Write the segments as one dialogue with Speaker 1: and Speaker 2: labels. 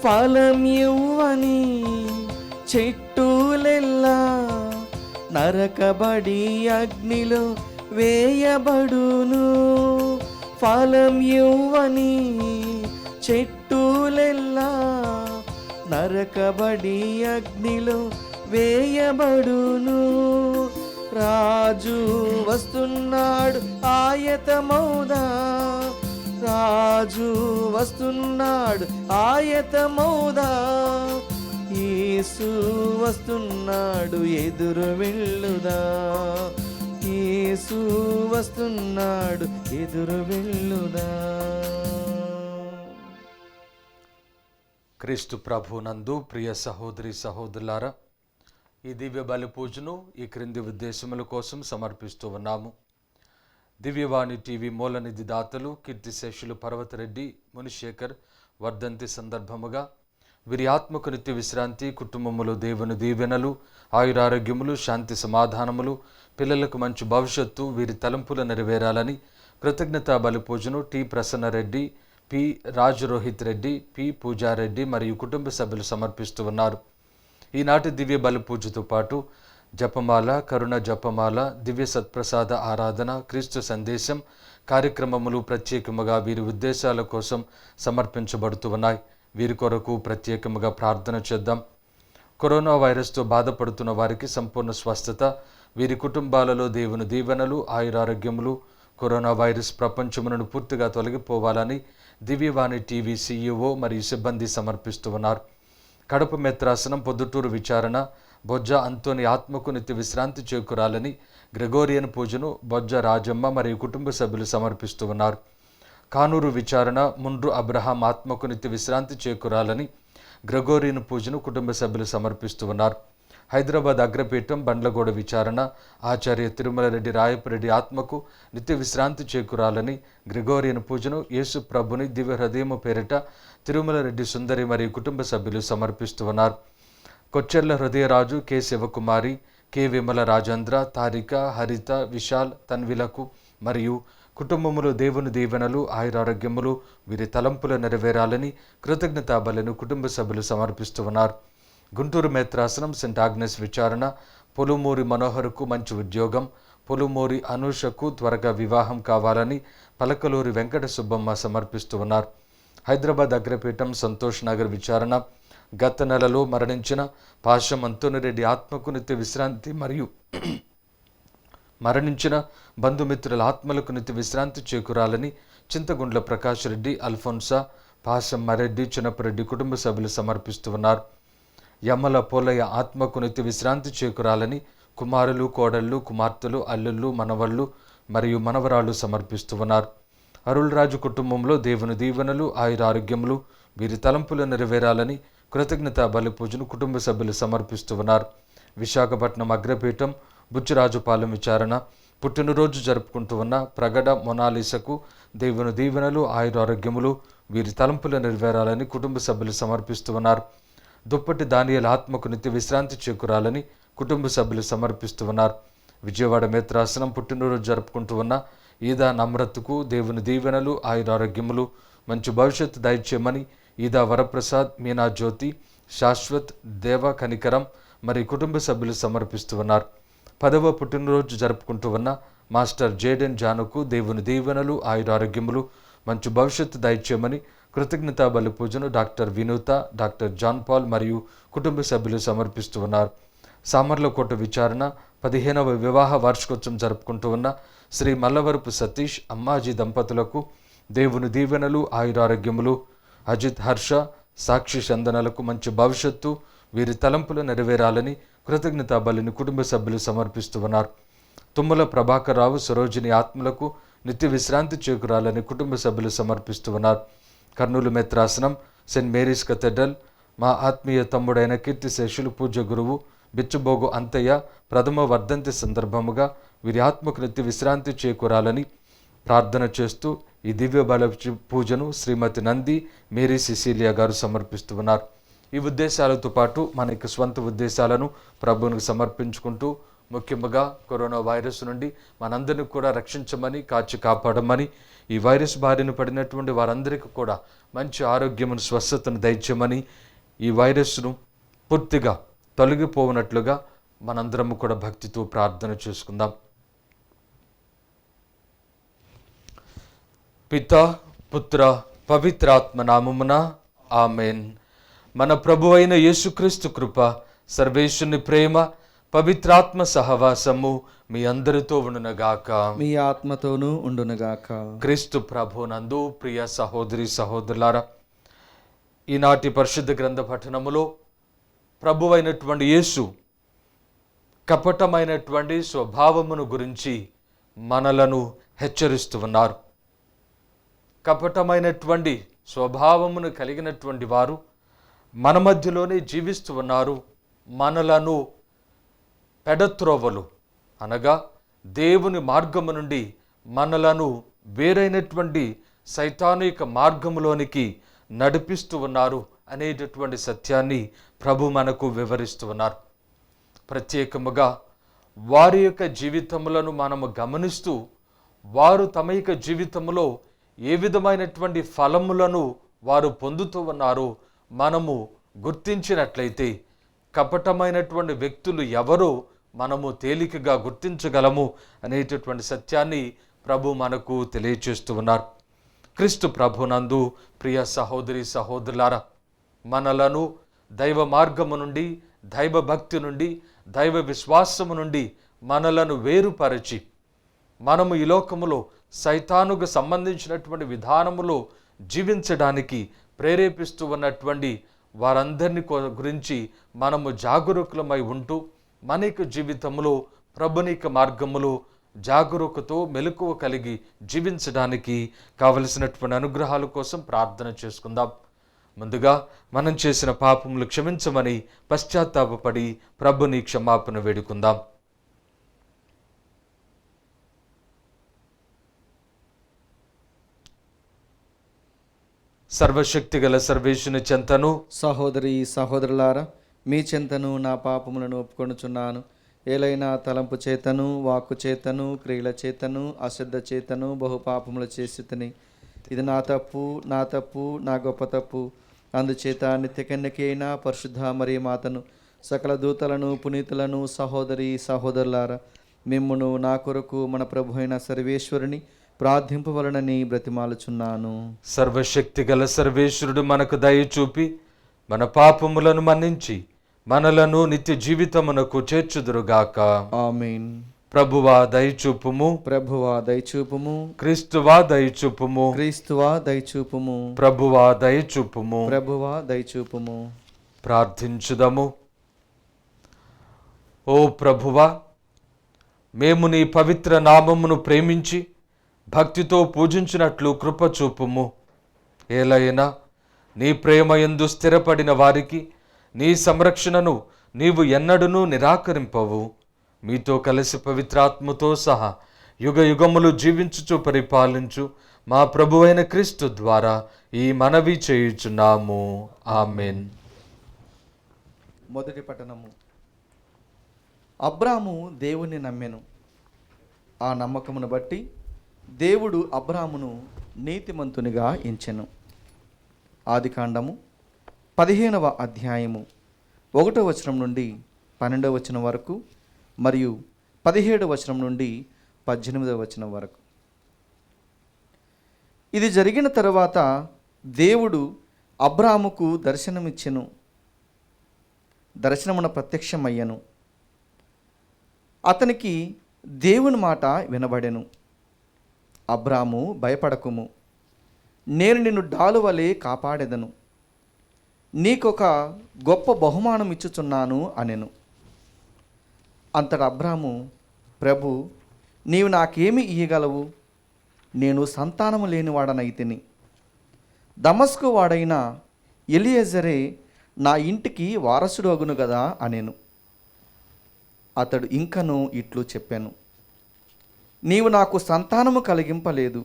Speaker 1: ఫలమివ్వని చెట్టులెల్లా నరకబడి అగ్నిలో వేయబడును. ఫలమివ్వని చెట్టులెల్లా నరకబడి అగ్నిలో వేయబడును. రాజు వస్తున్నాడు ఆయతమౌదా, రాజు వస్తున్నాడు ఆయతమౌదా, యేసు వస్తున్నాడు ఎదురు వెళ్ళుదా, యేసు వస్తున్నాడు ఎదురు వెళ్ళుదా.
Speaker 2: క్రీస్తు ప్రభునందు ప్రియ సహోదరి సహోదరులారా, ఈ దివ్య బలి పూజను ఈ క్రింది ఉద్దేశముల కోసం సమర్పిస్తూ ఉన్నాము. దివ్యవాణి టీవీ మూలనిధి దాతలు కీర్తిశేషులు పర్వతరెడ్డి మునిశేఖర్ వర్ధంతి సందర్భముగా వీరి ఆత్మకు నిత్య విశ్రాంతి, కుటుంబములు దేవుని దీవెనలు, ఆయురారోగ్యములు, శాంతి సమాధానములు, పిల్లలకు మంచి భవిష్యత్తు, వీరి తలంపులు నెరవేరాలని కృతజ్ఞతా బలి పూజను T Prasanna Reddy, P Rajarohit Reddy, P Pooja Reddy మరియు కుటుంబ సభ్యులు సమర్పిస్తూ ఉన్నారు. ఈనాటి దివ్య బలి పూజతో పాటు జపమాల, కరుణ జపమాల, దివ్య సత్ప్రసాద ఆరాధన, క్రీస్తు సందేశం కార్యక్రమములు ప్రత్యేకముగా వీరి ఉద్దేశాల కోసం సమర్పించబడుతూ ఉన్నాయి. వీరి కొరకు ప్రత్యేకముగా ప్రార్థన చేద్దాం. కరోనా వైరస్తో బాధపడుతున్న వారికి సంపూర్ణ స్వస్థత, వీరి కుటుంబాలలో దేవుని దీవెనలు, ఆయురారోగ్యములు, కరోనా వైరస్ ప్రపంచమును పూర్తిగా తొలగిపోవాలని దివ్యవాణి టీవీ CEO మరియు సిబ్బంది సమర్పిస్తూ ఉన్నారు. కడప మెత్రాసనం పొద్దుటూరు విచారణ బొజ్జ అంతోని ఆత్మకు నిత్య విశ్రాంతి చేకూరాలని గ్రెగోరియన్ పూజను బొజ్జ రాజమ్మ మరియు కుటుంబ సభ్యులు సమర్పిస్తూ ఉన్నారు. కానూరు విచారణ ముండ్రు అబ్రహాం ఆత్మకు నిత్య విశ్రాంతి చేకూరాలని గ్రెగోరియన్ పూజను కుటుంబ సభ్యులు సమర్పిస్తూ ఉన్నారు. హైదరాబాద్ అగ్రపీఠం బండ్లగూడ విచారణ ఆచార్య తిరుమల రెడ్డి రాయపురెడ్డి ఆత్మకు నిత్య విశ్రాంతి చేకూరాలని గ్రెగోరియన్ పూజను యేసు ప్రభుని దివ్య హృదయము పేరిట తిరుమల రెడ్డి సుందరి మరియు కుటుంబ సభ్యులు సమర్పిస్తూ ఉన్నారు. కొచ్చెర్ల హృదయరాజు, కె శివకుమారి, కె విమల రాజేంద్ర, తారిక, హరిత, విశాల్, తన్విలకు మరియు కుటుంబములు దేవుని దీవెనలు, ఆయురారోగ్యములు, వీరి తలంపులు నెరవేరాలని కృతజ్ఞతా బలిని కుటుంబ సభ్యులు సమర్పిస్తూ ఉన్నారు. గుంటూరు మేత్రాసనం సెంట్ ఆగ్నెస్ విచారణ పొలుమూరి మనోహర్కు మంచి ఉద్యోగం, పొలుమూరి అనూషకు త్వరగా వివాహం కావాలని పలకలూరి వెంకట సుబ్బమ్మ సమర్పిస్తూ ఉన్నారు. హైదరాబాద్ అగ్రపీఠం సంతోష్ నగర్ విచారణ గత నెలలో మరణించిన పాషం అంతోనిరెడ్డి ఆత్మకు నిత్య విశ్రాంతి మరియు మరణించిన బంధుమిత్రుల ఆత్మలకు నిత్య విశ్రాంతి చేకూరాలని చింతగుండ్ల ప్రకాష్ రెడ్డి, అల్ఫోన్సా, పాషం మరెడ్డి, చిన్నపరెడ్డి కుటుంబ సభ్యులు సమర్పిస్తూ ఉన్నారు. యమ్మల పోలయ్య ఆత్మకు నిత్య విశ్రాంతి చేకూరాలని కుమారులు, కోడళ్ళు, కుమార్తెలు, అల్లుళ్ళు, మనవళ్ళు మరియు మనవరాళ్ళు సమర్పిస్తూ ఉన్నారు. అరుళరాజు కుటుంబంలో దేవుని దీవెనలు, ఆయురారోగ్యములు, వీరి తలంపులు నెరవేరాలని కృతజ్ఞతా బలి పూజను కుటుంబ సభ్యులు సమర్పిస్తూ ఉన్నారు. విశాఖపట్నం అగ్రపీఠం బుచ్చిరాజుపాలెం విచారణ పుట్టినరోజు జరుపుకుంటూ ఉన్న ప్రగడ మొనాలిసకు దేవుని దీవెనలు, ఆయురారోగ్యములు, వీరి తలంపులు నెరవేరాలని కుటుంబ సభ్యులు సమర్పిస్తూ ఉన్నారు. దుప్పటి దానియేలు ఆత్మకు నిత్య విశ్రాంతి చేకూరాలని కుటుంబ సభ్యులు సమర్పిస్తూ ఉన్నారు. విజయవాడ మేత్రాసనం పుట్టినరోజు జరుపుకుంటూ ఉన్న ఈదా నమ్రత్కు దేవుని దీవెనలు, ఆయురారోగ్యములు, మంచి భవిష్యత్తు దయచేయమని ఈదా వరప్రసాద్, మీనా జ్యోతి, శాశ్వత్, దేవ కనికరం మరియు కుటుంబ సభ్యులు సమర్పిస్తూ ఉన్నారు. 10వ పుట్టినరోజు జరుపుకుంటూ ఉన్న మాస్టర్ జేడెన్ జానుకు దేవుని దీవెనలు, ఆయురారోగ్యములు, మంచి భవిష్యత్తు దయచేయమని కృతజ్ఞతా బలి పూజను డాక్టర్ వినూత, డాక్టర్ జాన్ పాల్ మరియు కుటుంబ సభ్యులు సమర్పిస్తూ ఉన్నారు. సామర్లకోట విచారణ 15వ వివాహ వార్షికోత్సవం జరుపుకుంటూ ఉన్న శ్రీ మల్లవరపు సతీష్, అమ్మాజీ దంపతులకు దేవుని దీవెనలు, ఆయురారోగ్యములు, అజిత్, హర్ష, సాక్షి చందనలకు మంచి భవిష్యత్తు, వీరి తలంపులు నెరవేరాలని కృతజ్ఞతా బలిని కుటుంబ సభ్యులు సమర్పిస్తూ ఉన్నారు. తుమ్మల ప్రభాకరరావు, సరోజిని ఆత్మలకు నిత్య విశ్రాంతి చేకూరాలని కుటుంబ సభ్యులు సమర్పిస్తూ ఉన్నారు. కర్నూలు మెత్రాసనం సెయింట్ మేరీస్ కథెడ్రల్ మా ఆత్మీయ తమ్ముడైన కీర్తిశేషులు పూజ్య గురువు బిచ్చుబోగు అంతయ్య ప్రథమ వర్ధంతి సందర్భముగా వీరి ఆత్మకు నిత్య విశ్రాంతి చేకూరాలని ప్రార్థన చేస్తూ ఈ దివ్య బల పూజను శ్రీమతి నంది మేరీ సిసిలియా గారు సమర్పిస్తూ ఉన్నారు. ఈ ఉద్దేశాలతో పాటు మన యొక్క స్వంత ఉద్దేశాలను ప్రభువునికి సమర్పించుకుంటూ ముఖ్యంగా కరోనా వైరస్ నుండి మనందరినీ కూడా రక్షించమని, కాచి కాపాడమని, ఈ వైరస్ బారిన పడినటువంటి వారందరికీ కూడా మంచి ఆరోగ్యమును, స్వస్థతను దయచేయమని, ఈ వైరస్ను పూర్తిగా తొలగిపోనట్లుగా మనందరము కూడా భక్తితో ప్రార్థన చేసుకుందాం. పిత, పుత్ర, పవిత్రాత్మ నామమున ఆమెన్. మన ప్రభు అయిన యేసుక్రీస్తు కృప, సర్వేశ్వరుని ప్రేమ, పవిత్రాత్మ సహవాసము మీ అందరితో ఉండునుగాక.
Speaker 1: మీ ఆత్మతోనూ ఉండునుగాక.
Speaker 2: క్రీస్తు ప్రభునందు ప్రియ సహోదరి సహోదరులారా, ఈనాటి పరిశుద్ధ గ్రంథ పఠనములో ప్రభు అయినటువంటి యేసు కపటమైనటువంటి స్వభావమును గురించి మనలను హెచ్చరిస్తూ ఉన్నారు. కపటమైనటువంటి స్వభావమును కలిగినటువంటి వారు మన మధ్యలోనే జీవిస్తూ ఉన్నారు. మనలను పెడత్రోవలు అనగా దేవుని మార్గము నుండి మనలను వేరైనటువంటి సైతానిక మార్గములోనికి నడిపిస్తూ ఉన్నారు అనేటటువంటి సత్యాన్ని ప్రభు మనకు వివరిస్తూ ఉన్నారు. ప్రత్యేకముగా వారి యొక్క జీవితములను మనము గమనిస్తూ, వారు తమ యొక్క జీవితంలో ఏ విధమైనటువంటి ఫలములను వారు పొందుతూ ఉన్నారో మనము గుర్తించినట్లయితే కపటమైనటువంటి వ్యక్తులు ఎవరో మనము తేలికగా గుర్తించగలము అనేటటువంటి సత్యాన్ని ప్రభు మనకు తెలియచేస్తూ ఉన్నారు. క్రీస్తు ప్రభునందు ప్రియ సహోదరి సహోదరులారా, మనలను దైవ మార్గము నుండి, దైవ భక్తి నుండి, దైవ విశ్వాసము నుండి మనలను వేరుపరచి మనము ఈ లోకములో సైతానుకు సంబంధించినటువంటి విధానములో జీవించడానికి ప్రేరేపిస్తూ ఉన్నటువంటి వారందరినీ గురించి మనము జాగరూకులమై ఉంటూ మన యొక్క జీవితంలో ప్రభునిక మార్గములో జాగరూకతో మెలకువ కలిగి జీవించడానికి కావలసినటువంటి అనుగ్రహాల కోసం ప్రార్థన చేసుకుందాం. ముందుగా మనం చేసిన పాపములు క్షమించమని పశ్చాత్తాపపడి ప్రభుని క్షమాపణ వేడుకుందాం. సర్వశక్తిగల సర్వేశ్వరుని చెంతను,
Speaker 1: సహోదరి సహోదరులారా, మీ చెంతను నా పాపములను ఒప్పుకొనుచున్నాను. ఏలైనా తలంపు చేతను, వాక్కు చేతను, క్రియల చేతను, అశ్రద్ధ చేతను బహు పాపములు చేసితిని. ఇది నా తప్పు, నా గొప్ప తప్పు. అందుచేత నిత్యకన్యకైన పరిశుద్ధ మరియ మాతను, సకల దూతలను, పునీతులను, సహోదరి సహోదరులారా, మిమ్మును నా కొరకు మన ప్రభు అయిన సర్వేశ్వరుని ప్రార్థింపవలనని బ్రతిమాలుచున్నాను.
Speaker 2: సర్వశక్తి గల సర్వేశ్వరుడు మనకు దయ చూపి మన పాపములను మన్నించి మనలను నిత్య జీవితమునకు చేర్చుదురుగాక.
Speaker 1: ఆమేన్.
Speaker 2: ప్రభువా దయచూపుము,
Speaker 1: ప్రభువా దయచూపుము.
Speaker 2: క్రీస్తువా దయచూపుము,
Speaker 1: క్రీస్తువా దయచూపుము.
Speaker 2: ప్రభువా దయచూపుము,
Speaker 1: ప్రభువా దయచూపుము.
Speaker 2: ప్రార్థించుదము. ఓ ప్రభువా, మేము నీ పవిత్ర నామమును ప్రేమించి భక్తితో పూజించినట్లు కృప చూపుము. ఏలైనా నీ ప్రేమ యందు స్థిరపడిన వారికి నీ సంరక్షణను నీవు ఎన్నడూనూ నిరాకరింపవు. మీతో కలిసి పవిత్రాత్మతో సహా యుగ యుగములు జీవించుచు పరిపాలించు మా ప్రభువైన క్రీస్తు ద్వారా ఈ మనవి చేయుచున్నాము. ఆమెన్.
Speaker 1: మొదటి పట్టణము. అబ్రాము దేవుని నమ్మెను. ఆ నమ్మకమును బట్టి దేవుడు అబ్రామును నీతిమంతునిగా ఎంచెను. ఆదికాండము 15వ అధ్యాయము 1వ వచనం నుండి 12వ వచనం వరకు మరియు 17వ వచనం నుండి 18వ వచనం వరకు. ఇది జరిగిన తరువాత దేవుడు అబ్రాముకు దర్శనమిచ్చెను. దర్శనమున ప్రత్యక్షమయ్యను. అతనికి దేవుని మాట వినబడెను. అబ్రాము, భయపడకుము, నేను నిన్ను డాలు వలె కాపాడెదను, నీకొక గొప్ప బహుమానం ఇచ్చుచున్నాను అనెను. అంతటా అబ్రాము, ప్రభు, నీవు నాకేమి ఇయ్యగలవు? నేను సంతానము లేనివాడనైతిని. దమస్కు వాడైన ఎలియెజరే నా ఇంటికి వారసుడు అగును గదా అనెను. అతడు ఇంకను ఇట్లు చెప్పాను, నీవు నాకు సంతానము కలిగింపలేదు.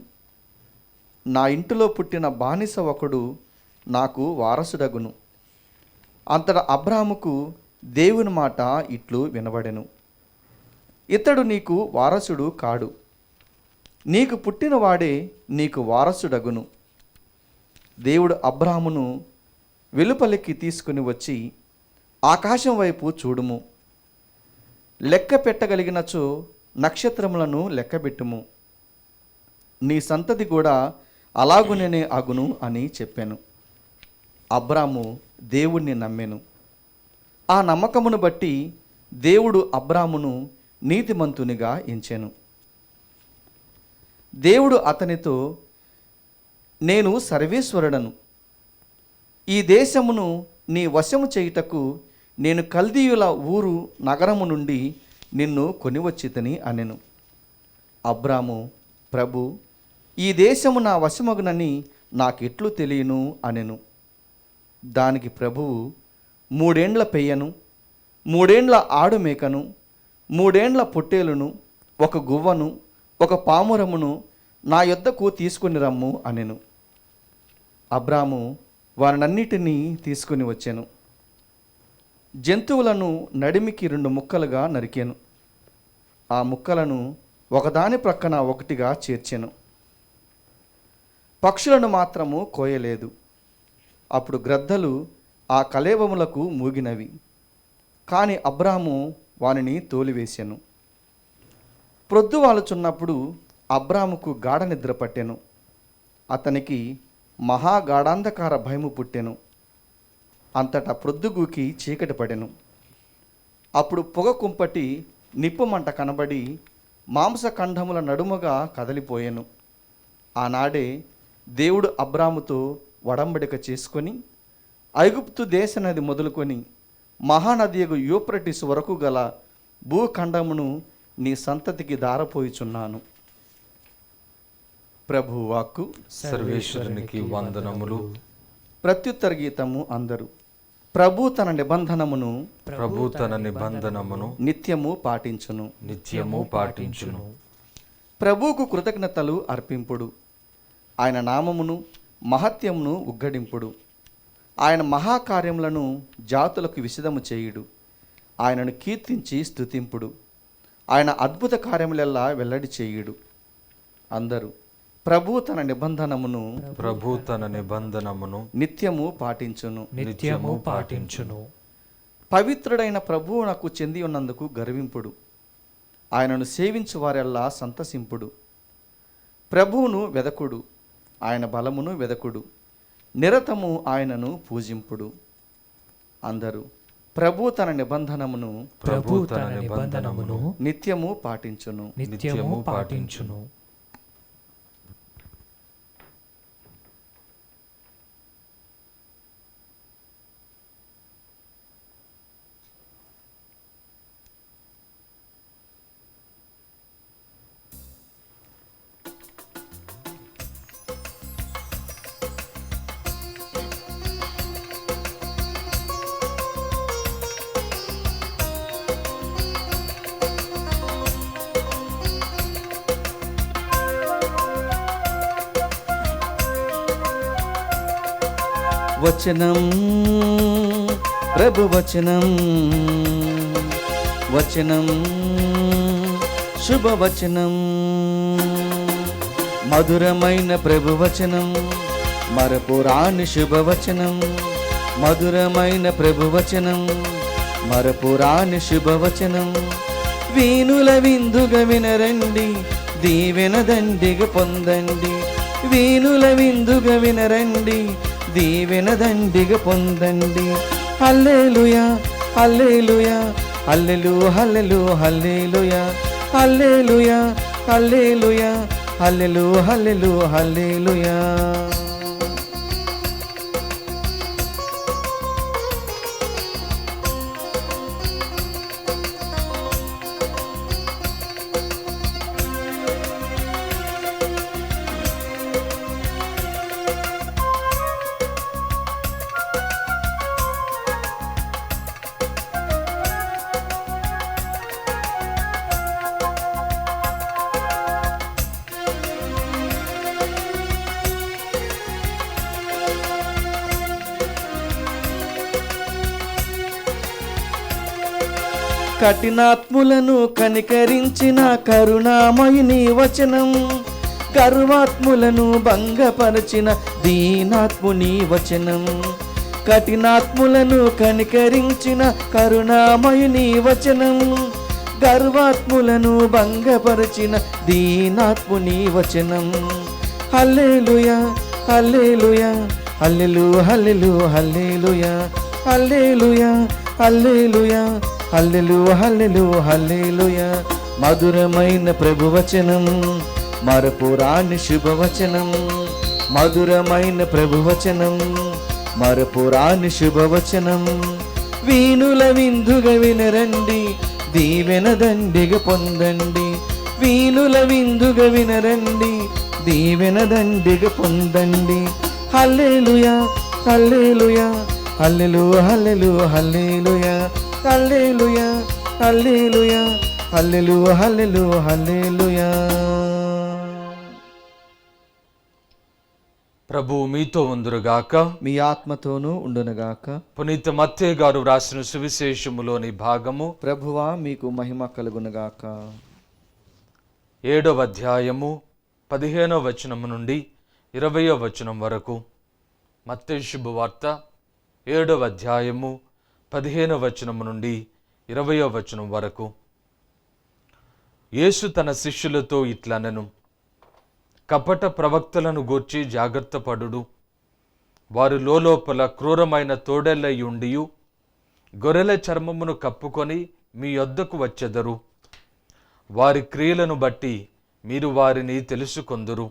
Speaker 1: నా ఇంటిలో పుట్టిన బానిస ఒకడు నాకు వారసుడగును. అంతటా అబ్రాముకు దేవుని మాట ఇట్లు వినబడెను, ఇతడు నీకు వారసుడు కాడు, నీకు పుట్టినవాడే నీకు వారసుడగును. దేవుడు అబ్రాహామును వెలుపలికి తీసుకుని వచ్చి, ఆకాశం వైపు చూడుము, లెక్క పెట్టగలిగినచో నక్షత్రములను లెక్కబెట్టుము, నీ సంతతి కూడా అలాగునే అగును అని చెప్పాను. అబ్రాము దేవుణ్ణి నమ్మెను. ఆ నమ్మకమును బట్టి దేవుడు అబ్రామును నీతిమంతునిగా ఎంచెను. దేవుడు అతనితో, నేను సర్వేశ్వరుడను, ఈ దేశమును నీ వశము చేయుటకు నేను కల్దీయుల ఊరు నగరము నుండి నిన్ను కొనివచ్చితిని అనెను. అబ్రాము, ప్రభు, ఈ దేశము నా వశమగునని నాకెట్లు తెలియను అనెను. దానికి ప్రభువు, 3 ఏండ్ల పెయ్యను, 3 ఏండ్ల ఆడు మేకను, 3 ఏండ్ల పొట్టేలును, 1 గువ్వను, 1 పామురమును నా యొద్దకు తీసుకుని రమ్ము అనెను. అబ్రాము వారినన్నిటినీ తీసుకుని వచ్చాను. జంతువులను నడిమికి 2 ముక్కలుగా నరికాను. ఆ ముక్కలను ఒకదాని ప్రక్కన ఒకటిగా చేర్చెను. పక్షులను మాత్రము కోయలేదు. అప్పుడు గ్రద్దలు ఆ కళేబరములకు మూగినవి, కాని అబ్రాము వానిని తోలివేశాను. ప్రొద్దువాలుచున్నప్పుడు అబ్రాముకు గాఢ నిద్ర పట్టెను. అతనికి మహాగాఢాంధకార భయము పుట్టెను. అంతటా ప్రొద్దుగూకి చీకటి పడెను. అప్పుడు పొగ కుంపటి నిప్పుమంట కనబడి మాంసఖండముల నడుముగా కదలిపోయెను. ఆనాడే దేవుడు అబ్రాముతో వడంబడిక చేసుకొని, ఐగుప్తు దేశ నది మొదలుకొని మహానదియగు యూఫ్రటీసు వరకు గల భూఖండమును నీ సంతతికి దారపోయిచున్నాను. ప్రభు వాక్కు.
Speaker 2: సర్వేశ్వరునికి వందనములు.
Speaker 1: ప్రత్యుత్తర గీతము అందరూ. ప్రభు తన నిబంధనమును నిత్యము పాటించును. ప్రభువుకు కృతజ్ఞతలు అర్పింపుడు. ఆయన నామమును మహత్యమును ఉగ్గడింపుడు. ఆయన మహాకార్యములను జాతులకు విశదము చేయుడు. ఆయనను కీర్తించి స్తుతింపుడు. ఆయన అద్భుత కార్యములెల్లా వెల్లడి చేయుడు. అందరూ ప్రభు తన నిబంధనమును నిత్యము పాటించును. పవిత్రుడైన ప్రభువు నాకు చెంది ఉన్నందుకు గర్వింపుడు. ఆయనను సేవించు వారెల్లా సంతసింపుడు. ప్రభువును వెదకుడు, ఆయన బలమును వెదకుడు, నిరతము ఆయనను పూజింపుడు. అందరూ ప్రభు తన నిబంధనమును నిత్యము పాటించును. వచనం ప్రభు వచనం శుభవచనం, మధురమైన ప్రభు వచనం, మరపురాని శుభవచనం. మధురమైన ప్రభు వచనం, మరపురాని శుభవచనం. వీణుల విందుగా వినరండి, దీవెన దండిగా పొందండి. వీణుల విందుగా వినరండి, దీవెన దండిగా పొందండి. హల్లెలూయా హల్లెలూయా హల్లెలూ హల్లెలూ హల్లెలూయా హల్లెలూయా హల్లెలూయా హల్లెలూ హల్లెలూ హల్లెలూయా. కఠినాత్ములను కనికరించిన కరుణామయుని వచనం, గర్వాత్ములను భంగపరచిన దీనాత్ముని వచనం. కఠినాత్ములను కనికరించిన కరుణామయుని వచనం, గర్వాత్ములను భంగపరచిన దీనాత్ముని వచనం. హల్లెలూయా హల్లెలూయా హల్లెలూ హల్లెలూ హల్లెలూయా హల్లెలూయా హల్లెలూయా హల్లెలూ హల్లెలూ హల్లెలూయా. మధురమైన ప్రభువచనం, మరపురాని శుభవచనం. మధురమైన ప్రభువచనం, మరపురాని శుభవచనం. వీణుల విందుగా వినరండి, దీవెన దండిగా పొందండి. వీణుల విందుగా వినరండి, దీవెన దండిగా పొందండి. హల్లెలూయా హల్లెలూయా హల్లెలూ హల్లెలూ హల్లెలూయా హల్లెలూయా హల్లెలూయా హల్లెలూ హల్లెలూ హల్లెలూయా.
Speaker 2: ప్రభు మీతో ఉందురుగాక,
Speaker 1: మీ ఆత్మతోనూ ఉండునుగాక.
Speaker 2: పునీత మత్తయి గారు రాసిన సువిశేషములోని భాగము.
Speaker 1: ప్రభువా మీకు మహిమ కలుగునుగాక.
Speaker 2: 7వ అధ్యాయము 15వ వచనము నుండి 20వ వచనం వరకు. మత్తయి శుభవార్త 7వ అధ్యాయము 15వ వచనము నుండి 20వ వచనం వరకు. యేసు తన శిష్యులతో ఇట్లనెను, కపట ప్రవక్తలను గూర్చి జాగ్రత్త పడుడు. వారు లోపల క్రూరమైన తోడేళ్ళై ఉండియు గొర్రెల చర్మమును కప్పుకొని మీ యొద్దకు వచ్చెదరు. వారి క్రియలను బట్టి మీరు వారిని తెలుసుకొందురు.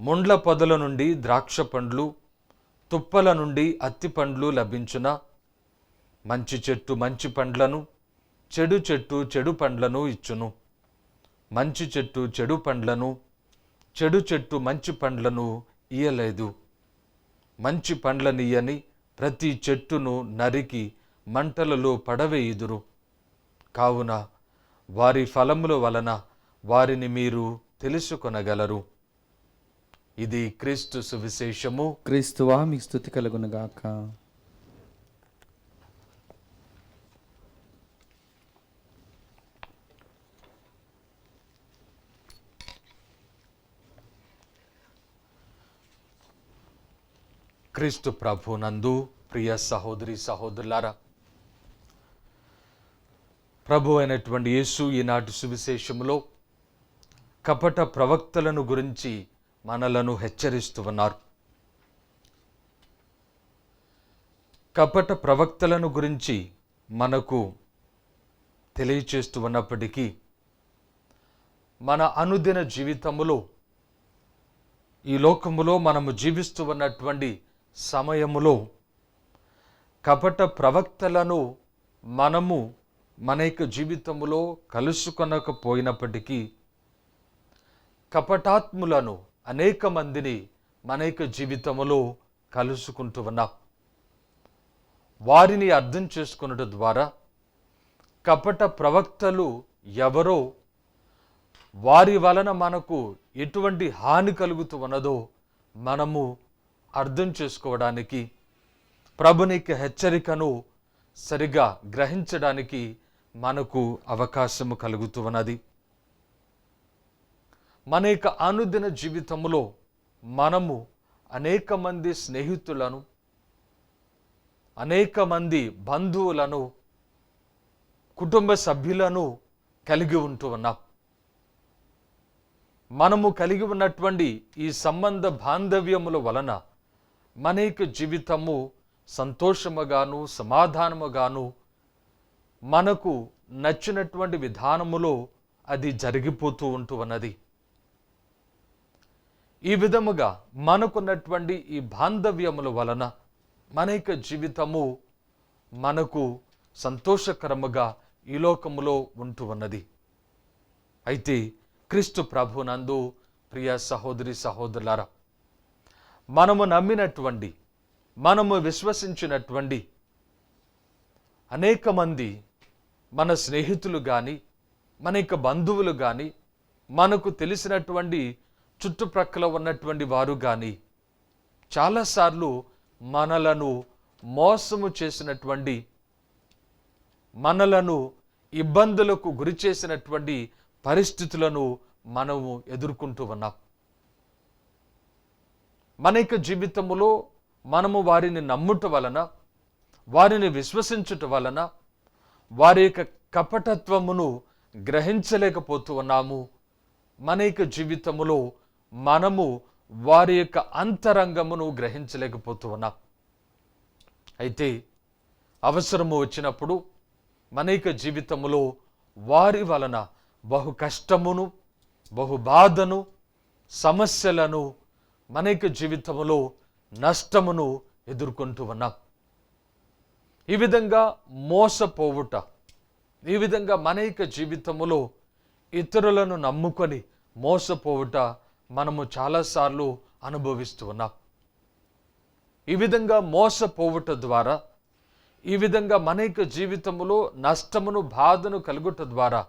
Speaker 2: ముండ్ల పొదల నుండి ద్రాక్ష పండ్లు, తుప్పల నుండి అత్తి పండ్లు లభించున. మంచి చెట్టు మంచి పండ్లను, చెడు చెట్టు చెడు పండ్లను ఇచ్చును. మంచి చెట్టు చెడు పండ్లను, చెడు చెట్టు మంచి పండ్లను ఇయ్యలేదు. మంచి పండ్లనియ్యని ప్రతి చెట్టును నరికి మంటలలో పడవేయుదురు. కావున వారి ఫలముల వలన వారిని మీరు తెలుసుకొనగలరు. ఇది క్రీస్తు సువిశేషము.
Speaker 1: క్రీస్తువా మీకు స్తుతి కలుగునుగాక.
Speaker 2: క్రీస్తు ప్రభునందు ప్రియ సహోదరి సహోదరులారా, ప్రభు అయినటువంటి యేసు ఈనాటి సువిశేషములో కపట ప్రవక్తలను గురించి మనలను హెచ్చరిస్తూ ఉన్నారు. కపట ప్రవక్తలను గురించి మనకు తెలియచేస్తూ ఉన్నప్పటికీ మన అనుదిన జీవితములో, ఈ లోకములో మనము జీవిస్తూ ఉన్నటువంటి సమయములో కపట ప్రవక్తలను మనము మన యొక్క జీవితములో కలుసుకొనకపోయినప్పటికీ కపటాత్ములను అనేక మందిని మన యొక్క జీవితములో కలుసుకుంటూ ఉన్నాం. వారిని అర్థం చేసుకున్నట ద్వారా కపట ప్రవక్తలు ఎవరో, వారి వలన మనకు ఎటువంటి హాని కలుగుతూ ఉన్నదో మనము అర్థం చేసుకోవడానికి, ప్రభుని యొక్క హెచ్చరికను సరిగా గ్రహించడానికి మనకు అవకాశము కలుగుతూ ఉన్నది. మన యొక్క అనుదిన జీవితంలో మనము అనేక మంది స్నేహితులను, అనేక మంది బంధువులను, కుటుంబ సభ్యులను కలిగి ఉంటూ ఉన్నాం. మనము కలిగి ఉన్నటువంటి ఈ సంబంధ బాంధవ్యముల వలన మన యొక్క జీవితము సంతోషముగాను సమాధానముగాను మనకు నచ్చినటువంటి విధానములో అది జరిగిపోతూ ఉంటూ ఉన్నది. ఈ విధముగా మనకున్నటువంటి ఈ బాంధవ్యముల వలన మన యొక్క జీవితము మనకు సంతోషకరముగా ఈ లోకములో ఉంటూ ఉన్నది. అయితే క్రీస్తు ప్రభునందు ప్రియ సహోదరి సహోదరులారా, మనము నమ్మినటువంటి, మనము విశ్వసించినటువంటి అనేక మంది మన స్నేహితులు కానీ, మన యొక్క బంధువులు కానీ, మనకు తెలిసినటువంటి చుట్టుప్రక్కల ఉన్నటువంటి వారు కానీ చాలాసార్లు మనలను మోసము చేసినటువంటి, మనలను ఇబ్బందులకు గురి చేసినటువంటి పరిస్థితులను మనము ఎదుర్కొంటూ ఉన్నాం. మన యొక్క జీవితములో మనము వారిని నమ్ముట వలన, వారిని విశ్వసించుట వలన వారి యొక్క కపటత్వమును గ్రహించలేకపోతూ ఉన్నాము. మన యొక్క జీవితములో మనము వారి యొక్క అంతరంగమును గ్రహించలేకపోతూ ఉన్నాం. అయితే అవసరము వచ్చినప్పుడు మన యొక్క జీవితములో వారి వలన బహు కష్టమును, బహు బాధను, సమస్యలను, మన యొక్క జీవితములో నష్టమును ఎదుర్కొంటూ ఉన్నాం. ఈ విధంగా మోసపోవుట, ఈ విధంగా మన యొక్క జీవితములో ఇతరులను నమ్ముకొని మోసపోవుట మనము చాలాసార్లు అనుభవిస్తూ ఉన్నాం. ఈ విధంగా మోసపోవుట ద్వారా, ఈ విధంగా మన యొక్క జీవితములో నష్టమును, బాధను కలుగుట ద్వారా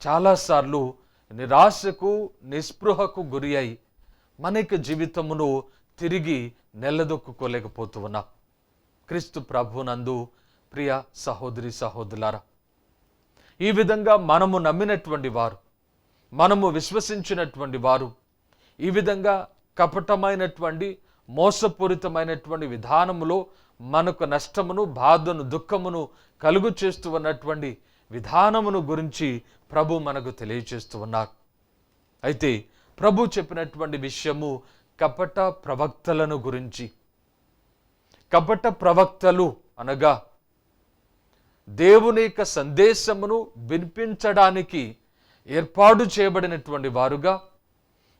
Speaker 2: చాలాసార్లు నిరాశకు, నిస్పృహకు గురి అయి మన యొక్క జీవితమును తిరిగి నిలదొక్కుకోలేకపోతూ ఉన్నాం. క్రీస్తు ప్రభునందు ప్రియ సహోదరి సహోదరులారా, ఈ విధంగా మనము నమ్మినటువంటి వారు, మనము విశ్వసించినటువంటి వారు ఈ విధంగా కపటమైనటువంటి, మోసపూరితమైనటువంటి విధానములో మనకు నష్టమును, బాధను, దుఃఖమును కలుగు చేస్తూ ఉన్నటువంటి విధానమును గురించి ప్రభు మనకు తెలియచేస్తూ ఉన్నారు. అయితే ప్రభు చెప్పినటువంటి విషయము కపట ప్రవక్తలను గురించి. కపట ప్రవక్తలు అనగా దేవుని యొక్క సందేశమును వినిపించడానికి ఏర్పాటు చేయబడినటువంటి వారుగా,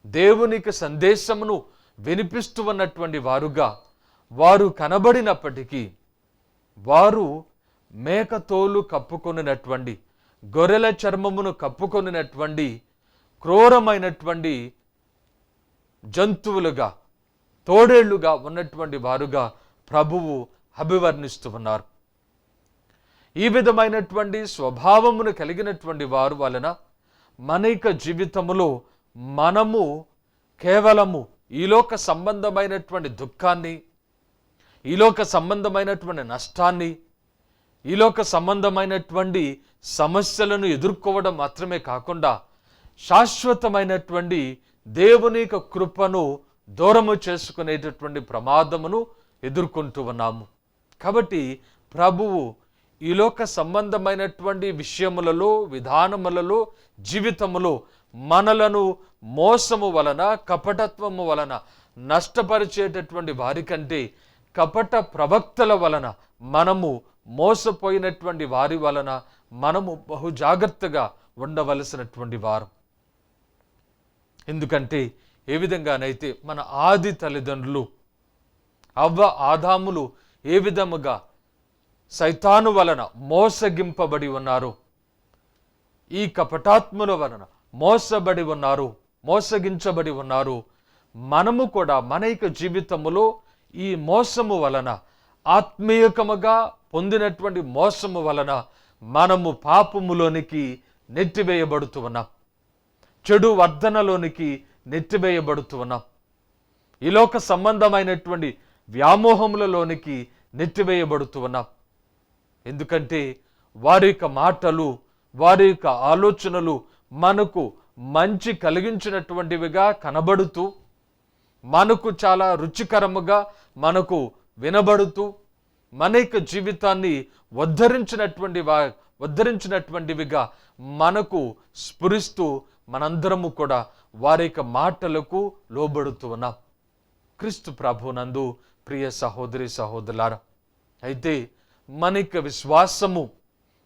Speaker 2: దేవుని యొక్క సందేశమును వినిపిస్తూ ఉన్నటువంటి వారుగా వారు కనబడినప్పటికీ వారు మేకతోలు కప్పుకొనినటువంటి, గొర్రెల చర్మమును కప్పుకొనినటువంటి క్రూరమైనటువంటి జంతువులుగా, తోడేళ్లుగా ఉన్నటువంటి వారుగా ప్రభువు అభివర్ణిస్తూ ఉన్నారు. ఈ విధమైనటువంటి స్వభావమును కలిగినటువంటి వారు వలన మన యొక్క జీవితములో మనము కేవలము ఈలోక సంబంధమైనటువంటి దుఃఖాన్ని, ఈలోక సంబంధమైనటువంటి నష్టాన్ని, ఈలోక సంబంధమైనటువంటి సమస్యలను ఎదుర్కోవడం మాత్రమే కాకుండా శాశ్వతమైనటువంటి దేవుని యొక్క కృపను దూరము చేసుకునేటటువంటి ప్రమాదమును ఎదుర్కొంటూ ఉన్నాము. కాబట్టి ప్రభువు ఈలోక సంబంధమైనటువంటి విషయములలో, విధానములలో, జీవితములో మనలను మోసము వలన, కపటత్వము వలన నష్టపరిచేటటువంటి వారి కంటే కపట ప్రవక్తల వలన, మనము మోసపోయినటువంటి వారి వలన మనము బహు జాగ్రత్తగా ఉండవలసినటువంటి వారు. ఎందుకంటే ఏ విధంగానైతే మన ఆది తల్లిదండ్రులు అవ్వ, ఆదాములు ఏ విధముగా సైతాను వలన మోసగింపబడి ఉన్నారు, ఈ కపటాత్ముల వలన మోసబడి ఉన్నారు, మోసగించబడి ఉన్నారు, మనము కూడా మన యొక్క జీవితములో ఈ మోసము వలన, ఆత్మీయకముగా పొందినటువంటి మోసము వలన మనము పాపములోనికి నెట్టివేయబడుతూ ఉన్నాం, చెడు వర్ధనలోనికి నెట్టివేయబడుతూ ఉన్నాం, ఈ లోక సంబంధమైనటువంటి వ్యామోహములలోనికి నెట్టివేయబడుతూ ఉన్నాం. ఎందుకంటే వారి యొక్క మాటలు, వారి యొక్క ఆలోచనలు మనకు మంచి కలిగించినటువంటివిగా కనబడుతూ, మనకు చాలా రుచికరముగా మనకు వినబడుతూ, మన యొక్క జీవితాన్ని ఉద్ధరించినటువంటివిగా మనకు స్ఫురిస్తూ, మనందరము కూడా వారి యొక్క మాటలకు లోబడుతూ ఉన్నాం. క్రీస్తు ప్రభునందు ప్రియ సహోదరి సహోదరులారా, అయితే మన యొక్క విశ్వాసము,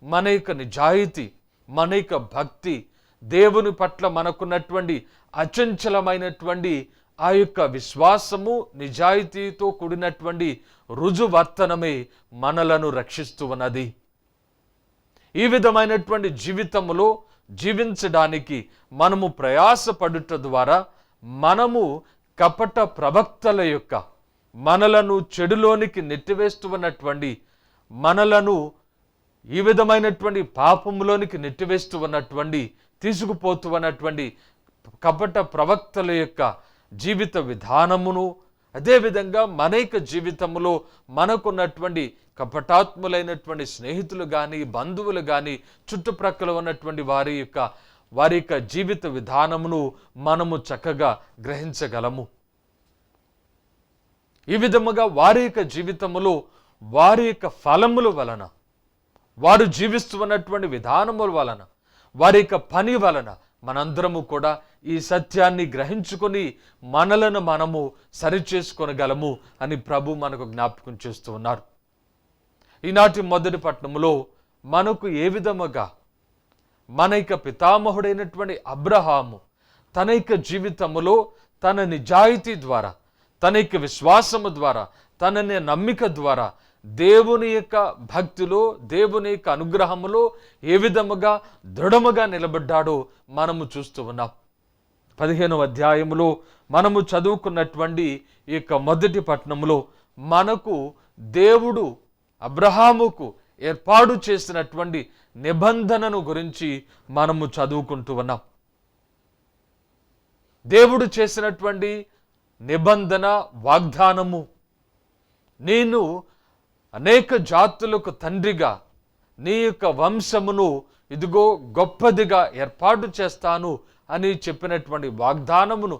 Speaker 2: మన యొక్క నిజాయితీ, మన యొక్క భక్తి, దేవుని పట్ల మనకున్నటువంటి అచంచలమైనటువంటి ఆ యొక్క విశ్వాసము, నిజాయితీతో కూడినటువంటి రుజువర్తనమే మనలను రక్షిస్తూ ఉన్నది. ఈ విధమైనటువంటి జీవితములో జీవించడానికి మనము ప్రయాసపడుట ద్వారా మనము కపట ప్రవక్తల యొక్క, మనలను చెడులోనికి నెట్టివేస్తూ ఉన్నటువంటి, మనలను ఈ విధమైనటువంటి పాపములోనికి నెట్టివేస్తూ ఉన్నటువంటి, తీసుకుపోతూ ఉన్నటువంటి కపట ప్రవక్తల యొక్క జీవిత విధానమును, అదేవిధంగా మన యొక్క జీవితంలో మనకున్నటువంటి కపటాత్ములైనటువంటి స్నేహితులు కానీ, బంధువులు కానీ, చుట్టుప్రక్కల ఉన్నటువంటి వారి యొక్క జీవిత విధానమును మనము చక్కగా గ్రహించగలము. ఈ విధముగా వారి యొక్క జీవితములో వారి యొక్క ఫలముల వలన, వారు జీవిస్తున్నటువంటి విధానముల వలన, వారి యొక్క పని వలన మనందరము కూడా ఈ సత్యాన్ని గ్రహించుకొని మనలను మనము సరిచేసుకొనగలము అని ప్రభు మనకు జ్ఞాపకం చేస్తూ ఉన్నారు. ఈనాటి మొదటి పట్టణములో మనకు ఏ విధముగా మన యొక్క పితామహుడైనటువంటి అబ్రహాము తన యొక్క జీవితములో తన నిజాయితీ ద్వారా, తన యొక్క విశ్వాసము ద్వారా, తన నమ్మిక ద్వారా దేవుని యొక్క భక్తిలో, దేవుని యొక్క అనుగ్రహములో ఏ విధముగా దృఢముగా నిలబడ్డాడో మనము చూస్తూ ఉన్నాం. 15వ అధ్యాయములో మనము చదువుకున్నటువంటి ఈ యొక్క మొదటి పట్టణములో మనకు దేవుడు అబ్రహాముకు ఏర్పాటు చేసినటువంటి నిబంధనను గురించి మనము చదువుకుంటూ ఉన్నాం. దేవుడు చేసినటువంటి నిబంధన వాగ్దానము, నేను అనేక జాతులకు తండ్రిగా, నీ యొక్క వంశమును ఇదిగో గొప్పదిగా ఏర్పాటు చేస్తాను అని చెప్పినటువంటి వాగ్దానమును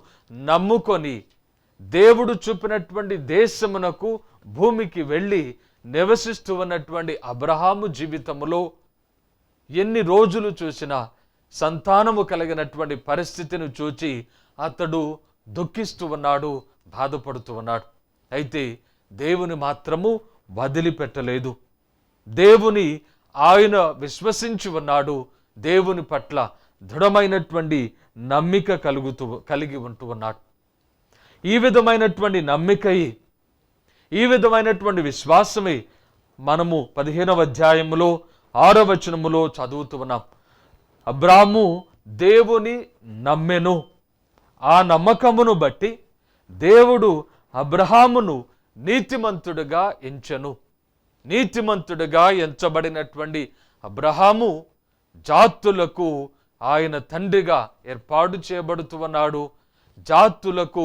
Speaker 2: నమ్ముకొని దేవుడు చూపినటువంటి దేశమునకు, భూమికి వెళ్ళి నివసిస్తూ ఉన్నటువంటి అబ్రహాము జీవితములో ఎన్ని రోజులు చూసినా సంతానము కలిగినటువంటి పరిస్థితిని చూచి అతడు దుఃఖిస్తూ ఉన్నాడు, బాధపడుతూ ఉన్నాడు. అయితే దేవుని మాత్రము వదిలిపెట్టలేదు. దేవుని ఆయన విశ్వసించి ఉన్నాడు. దేవుని పట్ల దృఢమైనటువంటి నమ్మిక కలిగి ఉంటూ ఉన్నాడు. ఈ విధమైనటువంటి నమ్మికై, ఈ విధమైనటువంటి విశ్వాసమే మనము 15వ అధ్యాయములో 6వ వచనములో చదువుతూ ఉన్నాం. అబ్రాము దేవుని నమ్మెను, ఆ నమ్మకమును బట్టి దేవుడు అబ్రహామును నీతిమంతుడిగా ఎంచెను. నీతిమంతుడిగా ఎంచబడినటువంటి అబ్రహాము జాతులకు ఆయన తండ్రిగా ఏర్పాటు చేయబడుతూ ఉన్నాడు. జాతులకు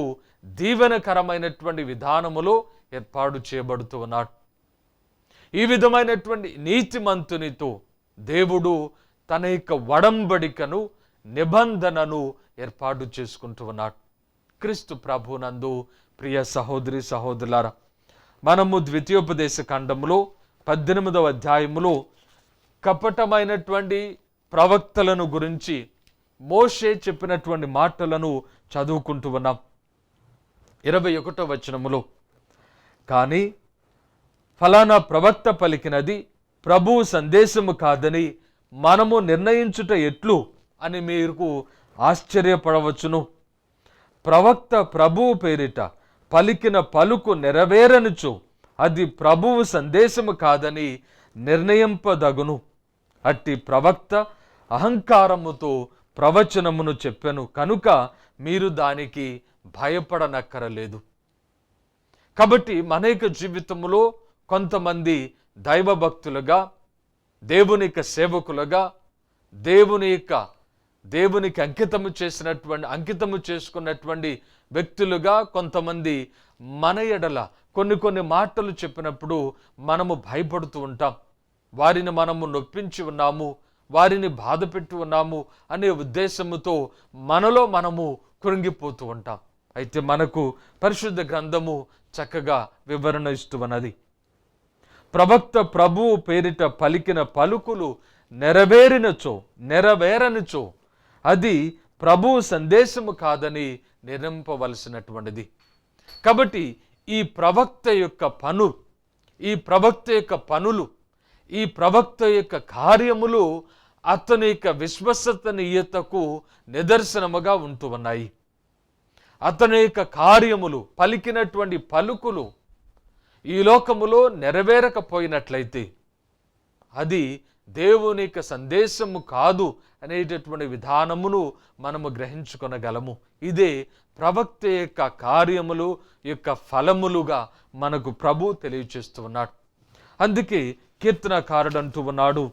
Speaker 2: దీవెనకరమైనటువంటి విధానములో ఏర్పాటు చేయబడుతూ ఉన్నాడు. ఈ విధమైనటువంటి నీతిమంతునితో దేవుడు తన యొక్క వడంబడికను, నిబంధనను ఏర్పాటు చేసుకుంటూ ఉన్నాడు. క్రీస్తు ప్రభునందు ప్రియ సహోదరి సహోదరులారా, మనము ద్వితీయోపదేశ ఖండములో 18వ అధ్యాయములో కపటమైనటువంటి ప్రవక్తలను గురించి మోషే చెప్పినటువంటి మాటలను చదువుకుంటూ ఉన్నాం. 21వ వచనములో, కానీ ఫలానా ప్రవక్త పలికినది ప్రభు సందేశము కాదని మనము నిర్ణయించుట ఎట్లు అని మీరు ఆశ్చర్యపడవచ్చును. ప్రవక్త ప్రభువు పేరిట పలికిన పలుకు నెరవేరనుచు అది ప్రభువు సందేశము కాదని నిర్ణయింపదగును. అట్టి ప్రవక్త అహంకారముతో ప్రవచనమును చెప్పెను కనుక మీరు దానికి భయపడనక్కరలేదు. కాబట్టి మన యొక్క జీవితంలో కొంతమంది దైవభక్తులుగా, దేవుని యొక్క సేవకులుగా, దేవునికి అంకితము చేసుకున్నటువంటి వ్యక్తులుగా కొంతమంది మన ఎడల కొన్ని మాటలు చెప్పినప్పుడు మనము భయపడుతూ ఉంటాం. వారిని మనము నొప్పించి ఉన్నాము, వారిని బాధ పెట్టి ఉన్నాము అనే ఉద్దేశముతో మనలో మనము కృంగిపోతూ ఉంటాం. అయితే మనకు పరిశుద్ధ గ్రంథము చక్కగా వివరణ ఇస్తూ ఉన్నది. ప్రవక్త ప్రభువు పేరిట పలికిన పలుకులు నెరవేరనుచో అది ప్రభువు సందేశము కాదని నిర్ణయింపవలసినటువంటిది. కాబట్టి ఈ ప్రవక్త యొక్క పనులు, ఈ ప్రవక్త యొక్క కార్యములు అతని యొక్క విశ్వసనీయతకు నిదర్శనముగా ఉంటూ ఉన్నాయి. అతని యొక్క కార్యములు, పలికినటువంటి పలుకులు ఈ లోకములో నెరవేరకపోయినట్లయితే అది దేవుని యొక్క సందేశము కాదు అనేటటువంటి విధానమును మనము గ్రహించుకొనగలము. ఇదే ప్రవక్త యొక్క కార్యములు యొక్క ఫలములుగా మనకు ప్రభు తెలియచేస్తూ ఉన్నాడు. అందుకే కీర్తనకారుడు అంటూ ఉన్నాడు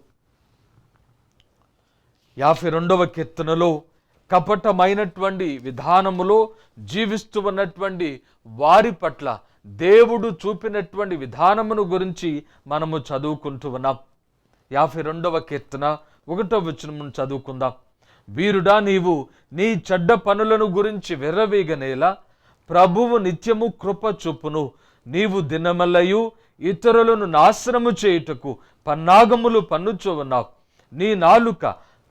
Speaker 2: 52వ కీర్తనలో, కపటమైనటువంటి విధానములో జీవిస్తూ ఉన్నటువంటి వారి పట్ల దేవుడు చూపినటువంటి విధానమును గురించి మనము చదువుకుంటూ ఉన్నాం. 52వ కీర్తన 1వ వచనమును చదువుకుందాం. వీరుడా, నీవు నీ చెడ్డ పనులను గురించి విర్రవీగనేలా, ప్రభువు నిత్యము కృప చూపును. నీవు దినమల్లయు ఇతరులను నాశనము చేయుటకు పన్నాగములు పన్నుచూ ఉన్నావు. నీ నాలుక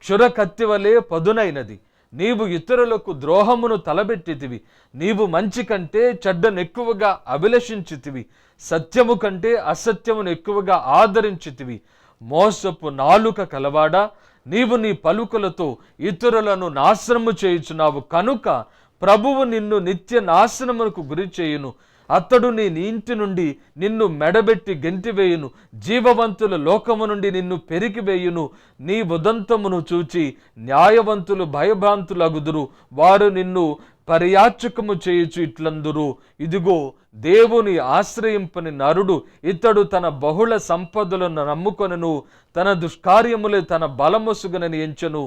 Speaker 2: క్షురకత్తివలే పదునైనది. నీవు ఇతరులకు ద్రోహమును తలబెట్టితివి. నీవు మంచి కంటే చెడ్డనెక్కువగా అభిలషించితివి. సత్యము కంటే అసత్యమును ఎక్కువగా ఆదరించితివి. మోసపు నాలుక కలవాడా, నీవు నీ పలుకులతో ఇతరులను నాశనము చేయుచున్నావు. కనుక ప్రభువు నిన్ను నిత్య నాశనమునకు గురి చేయును. అతడు నీ ఇంటి నుండి నిన్ను మెడబెట్టి గెంటివేయును. జీవవంతుల లోకము నుండి నిన్ను పెరికివేయును. నీ ఉదంతమును చూచి న్యాయవంతులు భయభ్రాంతులగుదురు. వారు నిన్ను పర్యాచకము చేయుచు ఇట్లందురు, ఇదిగో దేవుని ఆశ్రయింపని నరుడు ఇతడు తన బహుళ సంపదలను నమ్ముకొనను, తన దుష్కార్యములే తన బలమొసుగునని ఎంచెను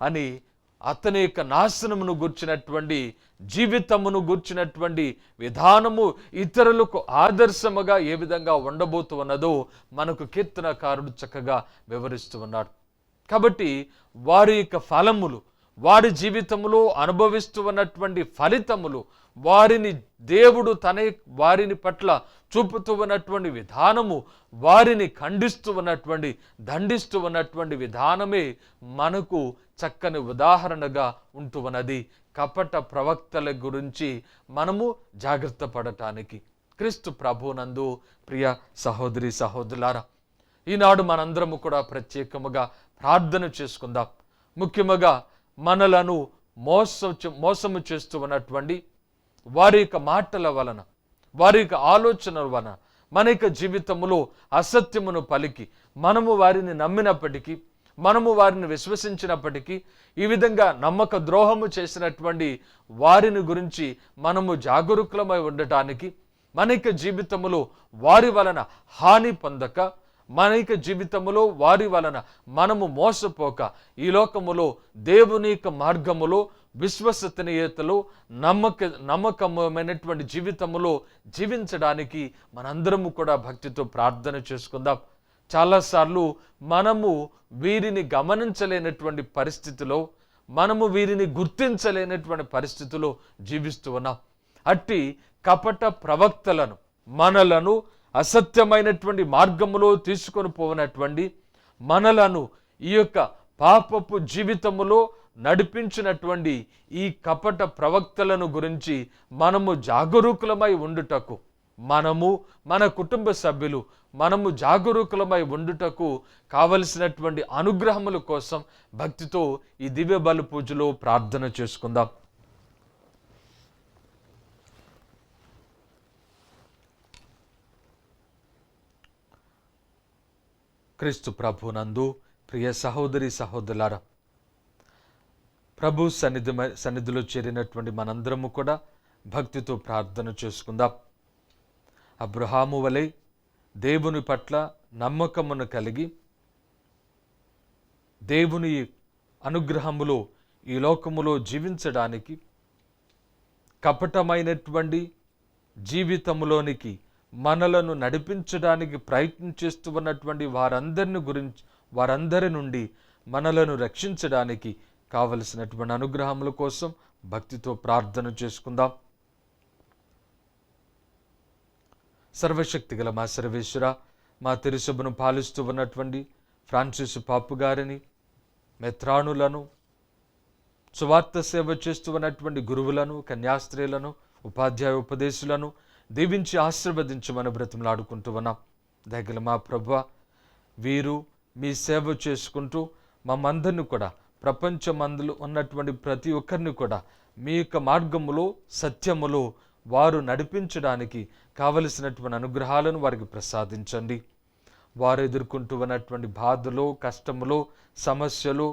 Speaker 2: అని అతని యొక్క నాశనమును గూర్చినటువంటి జీవితమును గూర్చినటువంటి విధానము ఇతరులకు ఆదర్శముగా ఏ విధంగా ఉండబోతూ ఉన్నదో మనకు కీర్తనకారుడు చక్కగా వివరిస్తూ ఉన్నాడు. కాబట్టి వారి యొక్క ఫలములు, వారి జీవితంలో అనుభవిస్తూ ఉన్నటువంటి ఫలితములు, వారిని దేవుడు వారిని పట్ల చూపుతూ ఉన్నటువంటి విధానము, వారిని ఖండిస్తూ ఉన్నటువంటి దండిస్తూ ఉన్నటువంటి విధానమే మనకు చక్కని ఉదాహరణగా ఉంటూ ఉన్నది. కపట ప్రవక్తల గురించి మనము జాగ్రత్త పడటానికి. క్రీస్తు ప్రభునందు ప్రియ సహోదరి సహోదరులారా, ఈనాడు మనందరము కూడా ప్రత్యేకముగా ప్రార్థన చేసుకుందాం. ముఖ్యముగా మనలను మోసము చేస్తూ ఉన్నటువంటి వారి యొక్క మాటల వలన, వారి యొక్క ఆలోచనల వలన మన యొక్క జీవితంలో అసత్యమును పలికి మనము వారిని నమ్మినప్పటికీ, మనము వారిని విశ్వసించినప్పటికీ, ఈ విధంగా నమ్మక ద్రోహము చేసినటువంటి వారిని గురించి మనము జాగరూకులమై ఉండటానికి, మన యొక్క జీవితములో వారి వలన హాని పొందక, మన యొక్క జీవితములో వారి వలన మనము మోసపోక, ఈ లోకములో దేవుని యొక్క మార్గములో విశ్వసనీయతలో నమ్మకమైనటువంటి జీవితములో జీవించడానికి మనందరము కూడా భక్తితో ప్రార్థన చేసుకుందాం. చాలాసార్లు మనము వీరిని గమనించలేనటువంటి పరిస్థితిలో, మనము వీరిని గుర్తించలేనటువంటి పరిస్థితిలో జీవిస్తూ ఉన్నాం. అట్టి కపట ప్రవక్తలను, మనలను అసత్యమైనటువంటి మార్గములో తీసుకొని పోనటువంటి, మనలను ఈ యొక్క పాపపు జీవితములో నడిపించినటువంటి ఈ కపట ప్రవక్తలను గురించి మనము జాగరూకులమై ఉండుటకు, మనము మన కుటుంబ సభ్యులు మనము జాగరూకులమై ఉండుటకు కావలసినటువంటి అనుగ్రహముల కోసం భక్తితో ఈ దివ్య బలి పూజలో ప్రార్థన చేసుకుందాం. క్రీస్తు ప్రభునందు ప్రియ సహోదరి సహోదరులారా, ప్రభు సన్నిధిలో చేరినటువంటి మనందరము కూడా భక్తితో ప్రార్థన చేసుకుందాం. అబ్రహాము వలె దేవుని పట్ల నమ్మకమును కలిగి, దేవుని అనుగ్రహములో ఈ లోకములో జీవించడానికి, కపటమైనటువంటి జీవితములోనికి మనలను నడిపించడానికి ప్రయత్నం చేస్తూ ఉన్నటువంటి వారందరి నుండి మనలను రక్షించడానికి కావలసినటువంటి అనుగ్రహముల కోసం భక్తితో ప్రార్థన చేసుకుందాం. సర్వశక్తిగల మా సర్వేశ్వర, మా తిరుసభను పాలిస్తూ ఉన్నటువంటి ఫ్రాన్సిస్ పాపు గారిని, మెత్రానులను, సువార్త సేవ చేస్తూ ఉన్నటువంటి గురువులను, కన్యాస్త్రీలను, ఉపాధ్యాయ ఉపదేశులను దీవించి ఆశీర్వదించమని బ్రతిమలాడుకుంటూ ఉన్నాం. దయగల మా ప్రభువా, వీరు మీ సేవ చేసుకుంటూ మమ్మందరిని కూడా, ప్రపంచమందులో ఉన్నటువంటి ప్రతి ఒక్కరిని కూడా మీ యొక్క మార్గములో, సత్యములో వారు నడిపించడానికి కావలసినటువంటి అనుగ్రహాలను వారికి ప్రసాదించండి. వారు ఎదుర్కొంటూ ఉన్నటువంటి బాధలో, కష్టములో, సమస్యలు,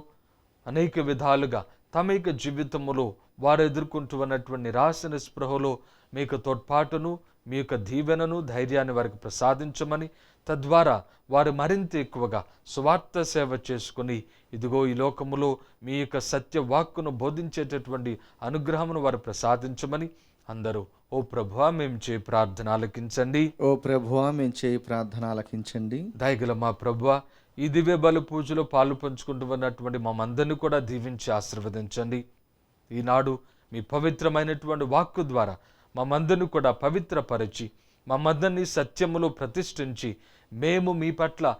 Speaker 2: అనేక విధాలుగా తమ యొక్క జీవితములో వారు ఎదుర్కొంటూ ఉన్నటువంటి నిరాశ నిస్పృహలో మీ యొక్క తోడ్పాటును, మీ యొక్క దీవెనను, ధైర్యాన్ని వారికి ప్రసాదించమని, తద్వారా వారు మరింత ఎక్కువగా సువార్త సేవ చేసుకుని, ఇదిగో ఈ లోకములో మీ యొక్క సత్య వాక్కును బోధించేటటువంటి అనుగ్రహమును వారు ప్రసాదించమని, అందరూ ఓ ప్రభువా మేము చే ప్రార్థన ఆలకించండి.
Speaker 1: ఓ ప్రభువా మేము చేయి ప్రార్థన ఆలకించండి.
Speaker 2: దయగల మా ప్రభువా, ఈ దివ్య బలి పూజలో పాలు పంచుకుంటూ ఉన్నటువంటి మమ్మందరినీ కూడా దీవించి ఆశీర్వదించండి. ఈనాడు మీ పవిత్రమైనటువంటి వాక్కు ద్వారా మమ్మందరినీ కూడా పవిత్రపరిచి మమ్మందరినీ సత్యములో ప్రతిష్ఠించి మేము మీ పట్ల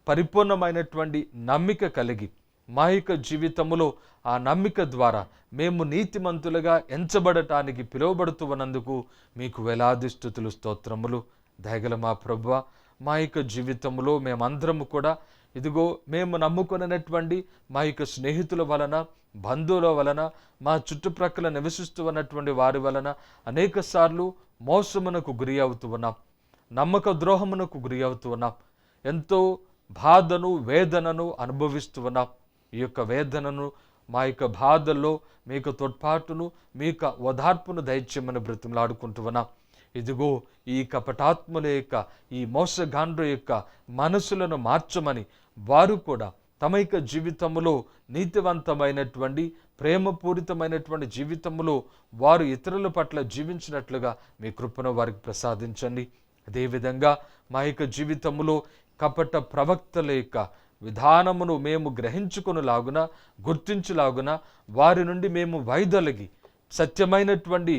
Speaker 2: పరిపూర్ణమైనటువంటి నమ్మిక కలిగి మా యొక్క జీవితములో ఆ నమ్మిక ద్వారా మేము నీతిమంతులుగా ఎంచబడటానికి పిలువబడుతూ ఉన్నందుకు మీకు వేలాది స్తుతులు, స్తోత్రములు. దయగల మా ప్రభువా, మా యొక్క జీవితంలో మేమందరము కూడా ఇదిగో మేము నమ్ముకున్నటువంటి మా యొక్క స్నేహితుల వలన, బంధువుల వలన, మా చుట్టుప్రక్కల నివసిస్తూ ఉన్నటువంటి వారి వలన అనేక సార్లు మోసమునకు గురి అవుతూ ఉన్నాం, నమ్మక ద్రోహమునకు గురి అవుతూ ఉన్నాం, ఎంతో బాధను వేదనను అనుభవిస్తూ ఉన్నాం. ఈ యొక్క వేదనను, మా యొక్క బాధల్లో మీకు తోడ్పాటును, మీకు ఓదార్పును దయచేయమని బ్రతిమలాడుకుంటూ ఉన్నాం. ఇదిగో ఈ కపటాత్ముల యొక్క, ఈ మోసగాండ్ర యొక్క మనసులను మార్చమని వారు కూడా తమ యొక్క జీవితంలో నీతివంతమైనటువంటి ప్రేమపూరితమైనటువంటి జీవితంలో వారు ఇతరుల పట్ల జీవించినట్లుగా మీ కృపను వారికి ప్రసాదించండి. అదేవిధంగా మా యొక్క జీవితంలో కపట ప్రవక్తల యొక్క విధానమును మేము గ్రహించుకొనులాగున, గుర్తించులాగున వారి నుండి మేము వైదొలగి సత్యమైనటువంటి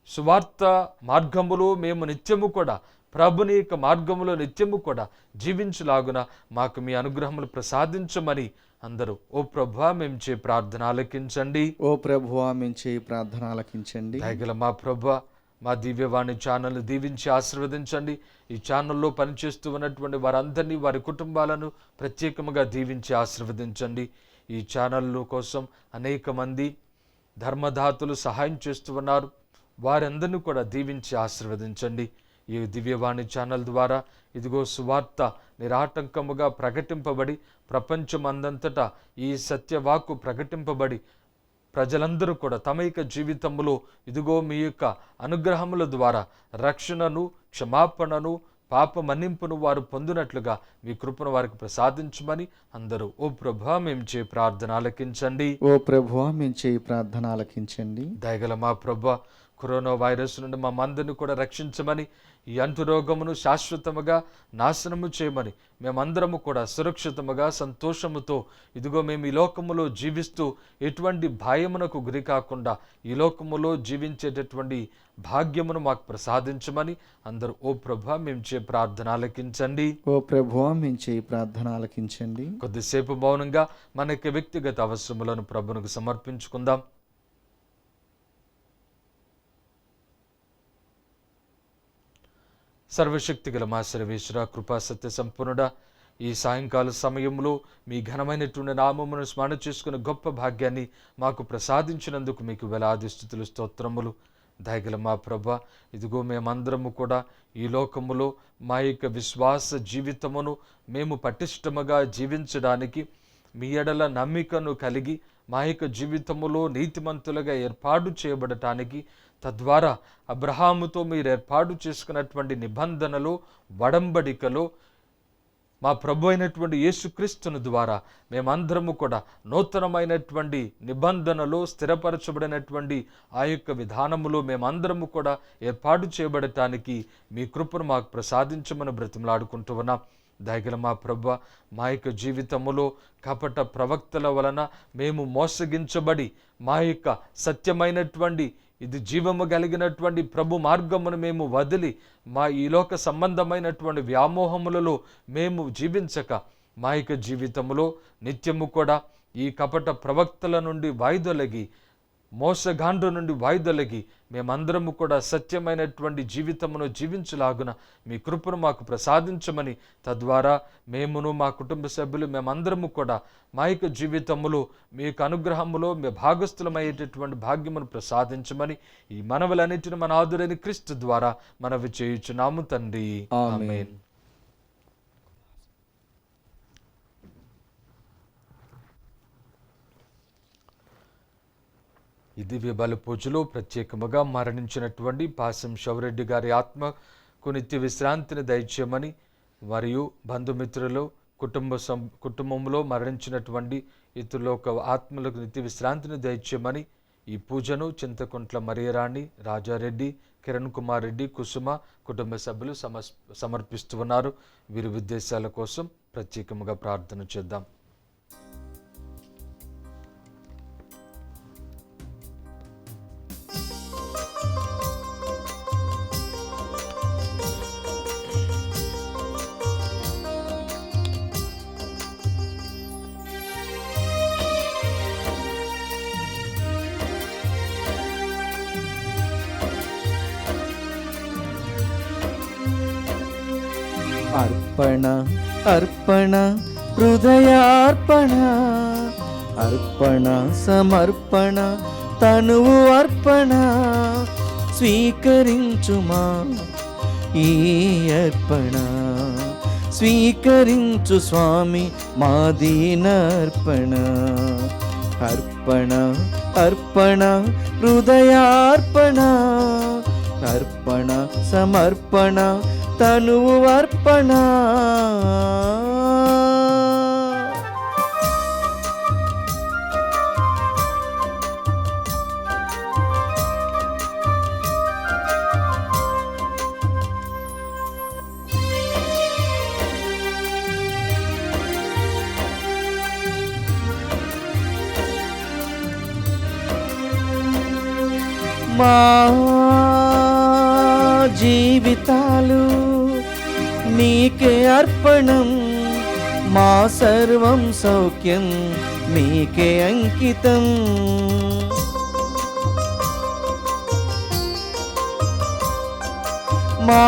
Speaker 2: సువార్త మార్గములో మేము నిత్యము కూడా ప్రభుని యొక్క మార్గములో నిత్యము కూడా జీవించులాగున మాకు మీ అనుగ్రహములు ప్రసాదించమని అందరూ ఓ ప్రభువా మేము చే ప్రార్థన ఆలకించండి.
Speaker 1: ఓ ప్రభువా మేము చేయి ప్రార్థన ఆలకించండి.
Speaker 2: దయగల మా ప్రభువా, మా దివ్యవాణి ఛానల్ దీవించి ఆశీర్వదించండి. ఈ ఛానల్లో పనిచేస్తూ ఉన్నటువంటి వారందరినీ, వారి కుటుంబాలను ప్రత్యేకంగా దీవించి ఆశీర్వదించండి. ఈ ఛానల్ కోసం అనేక మంది ధర్మదాతలు సహాయం చేస్తూ ఉన్నారు. వారందరినీ కూడా దీవించి ఆశీర్వదించండి. ఈ దివ్యవాణి ఛానల్ ద్వారా ఇదిగో సువార్త నిరాటంకముగా ప్రకటింపబడి ప్రపంచమందంతటా ఈ సత్యవాక్కు ప్రకటింపబడి ప్రజలందరూ కూడా తమ యొక్క జీవితంలో ఇదిగో మీ యొక్క అనుగ్రహముల ద్వారా రక్షణను, క్షమాపణను, పాప మన్నింపును వారు పొందినట్లుగా మీ కృపను వారికి ప్రసాదించమని అందరూ ఓ ప్రభువా మేము చే ప్రార్థన ఆలకించండి.
Speaker 1: ఓ ప్రభువా మేము చేయి ప్రార్థన ఆలకించండి.
Speaker 2: దయగల మా ప్రభువా, కరోనా వైరస్ నుండి మా మందిని కూడా రక్షించమని, ఈ అంటురోగమును శాశ్వతముగా నాశనము చేయమని, మేమందరము కూడా సురక్షితముగా సంతోషముతో ఇదిగో మేము ఈ లోకములో జీవిస్తూ ఎటువంటి భయమునకు గురి కాకుండా ఈ లోకములో జీవించేటటువంటి భాగ్యమును మాకు ప్రసాదించమని అందరూ ఓ ప్రభువా మేము చే ప్రార్థన ఆలకించండి.
Speaker 1: ఓ ప్రభువా మేము చేయి ప్రార్థన ఆలకించండి.
Speaker 2: కొద్దిసేపు మౌనంగా మన యొక్క వ్యక్తిగత అవసరములను ప్రభువునికి సమర్పించుకుందాం. సర్వశక్తి గల మా సర్వేశ్వర, కృపా సత్య సంపూర్ణుడా, ఈ సాయంకాల సమయంలో మీ ఘనమైనటువంటి నామమును స్మరణ చేసుకునే గొప్ప భాగ్యాన్ని మాకు ప్రసాదించినందుకు మీకు వేలాది స్తుతులు, స్తోత్రములు. దయగల మా ప్రభువా, ఇదిగో మేమందరము కూడా ఈ లోకములో మా యొక్క విశ్వాస జీవితమును మేము పటిష్టముగా జీవించడానికి మీ ఎడల నమ్మికను కలిగి మా యొక్క జీవితములో నీతిమంతులుగా ఏర్పాటు చేయబడటానికి, తద్వారా అబ్రహాముతో మీరు ఏర్పాటు చేసుకున్నటువంటి నిబంధనలో, వడంబడికలో మా ప్రభు అయినటువంటి యేసుక్రీస్తుని ద్వారా మేమందరము కూడా నూతనమైనటువంటి నిబంధనలో స్థిరపరచబడినటువంటి ఆ యొక్క విధానములో మేమందరము కూడా ఏర్పాటు చేయబడటానికి మీ కృపను మాకు ప్రసాదించమని బ్రతిమలాడుకుంటూ ఉన్నాం. దయగల మా ప్రభువా, మా యొక్క జీవితములో కపట ప్రవక్తల వలన మేము మోసగించబడి మా యొక్క సత్యమైనటువంటి ఇది జీవము కలిగినటువంటి ప్రభు మార్గమును మేము వదిలి మా ఈ లోక సంబంధమైనటువంటి వ్యామోహములలో మేము జీవించక మా యొక్క జీవితములో నిత్యము కూడా ఈ కపట ప్రవక్తల నుండి వాయిదొలగి, మోసగాండ్ర నుండి వాయిదొలగి మేమందరము కూడా సత్యమైనటువంటి జీవితమును జీవించలాగున మీ కృపను మాకు ప్రసాదించమని, తద్వారా మేమును మా కుటుంబ సభ్యులు మేమందరము కూడా మా యొక్క జీవితములో మీ యొక్క అనుగ్రహములో మీ భాగస్థులమయ్యేటటువంటి భాగ్యమును ప్రసాదించమని ఈ మనవులన్నిటిని మన ఆదురైన క్రీస్తు ద్వారా మనవి చేయుచున్నాము తండ్రి. ఆమేన్. ఈ దివ్య బలి పూజలో ప్రత్యేకముగా మరణించినటువంటి పాసం శౌరెడ్డి గారి ఆత్మకు నిత్య విశ్రాంతిని దయచేయమని, మరియు బంధుమిత్రులు కుటుంబంలో మరణించినటువంటి ఇతరుల ఆత్మలకు నిత్య విశ్రాంతిని దయచేయమని ఈ పూజను చింతకుంట్ల మరియరాణి, రాజారెడ్డి, కిరణ్ కుమార్ రెడ్డి, కుసుమ కుటుంబ సభ్యులు సమర్పిస్తూ ఉన్నారు. వీరి ఉద్దేశాల కోసం ప్రత్యేకముగా ప్రార్థన చేద్దాం.
Speaker 1: అర్పణ అర్పణ హృదయార్పణ, అర్పణ సమర్పణ తనువు అర్పణ, స్వీకరించుమా ఈ అర్పణ, స్వీకరించు స్వామి మా దీనార్పణ. అర్పణ అర్పణ హృదయార్పణ, అర్పణ సమర్పణ తనువు అర్పణ. మా జీవితాలు నీకే అర్పణం, మా సర్వం సౌఖ్యం నీకే అంకితం. మా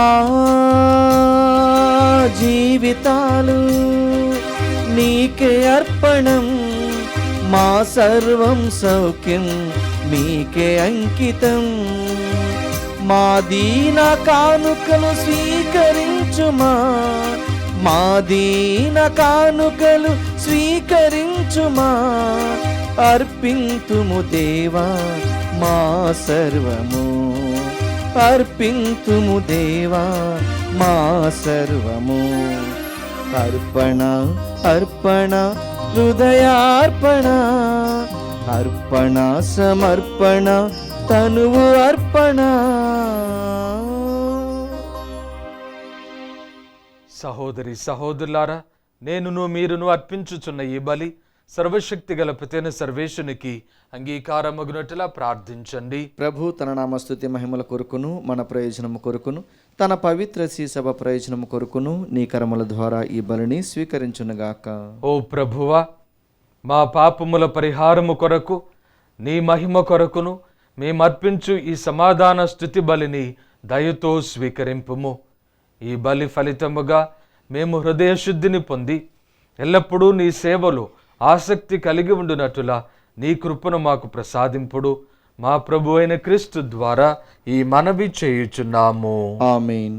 Speaker 1: జీవితాలు నీకే అర్పణం, మా సర్వం సౌఖ్యం మీకే అంకితం. మా దీన కానుకలు స్వీకరించుమా, మా దీన కానుకలు స్వీకరించుమా. అర్పింతుము దేవా మా సర్వము, అర్పింతుము దేవా మా సర్వము. అర్పణ అర్పణ హృదయార్పణ, అర్పణ సమర్పణ తనువు అర్పణ.
Speaker 2: సహోదరి సహోదరులారా, నేనును మీరును అర్పించుచున్న ఈ బలి సర్వశక్తి గల పితైన సర్వేశునికి అంగీకారమగునట్లా ప్రార్థించండి.
Speaker 1: ప్రభు తన నామస్తుతి మహిమల కొరకును మన ప్రయోజనము కొరకును తన పవిత్ర శ్రీసభ ప్రయోజనము కొరకును నీ కర్మల ద్వారా ఈ బలిని స్వీకరించునుగాక.
Speaker 2: ఓ ప్రభువా, మా పాపముల పరిహారము కొరకు నీ మహిమ కొరకును మేమర్పించు ఈ సమాధాన స్తుతి బలిని దయతో స్వీకరింపుము. ఈ బలి ఫలితముగా మేము హృదయశుద్ధిని పొంది ఎల్లప్పుడూ నీ సేవలో ఆసక్తి కలిగి ఉండునట్టులా నీ కృపను మాకు ప్రసాదింపుడు. మా ప్రభు అయిన క్రీస్తు ద్వారా ఈ మనవి చేయుచున్నాము.
Speaker 1: ఆమేన్.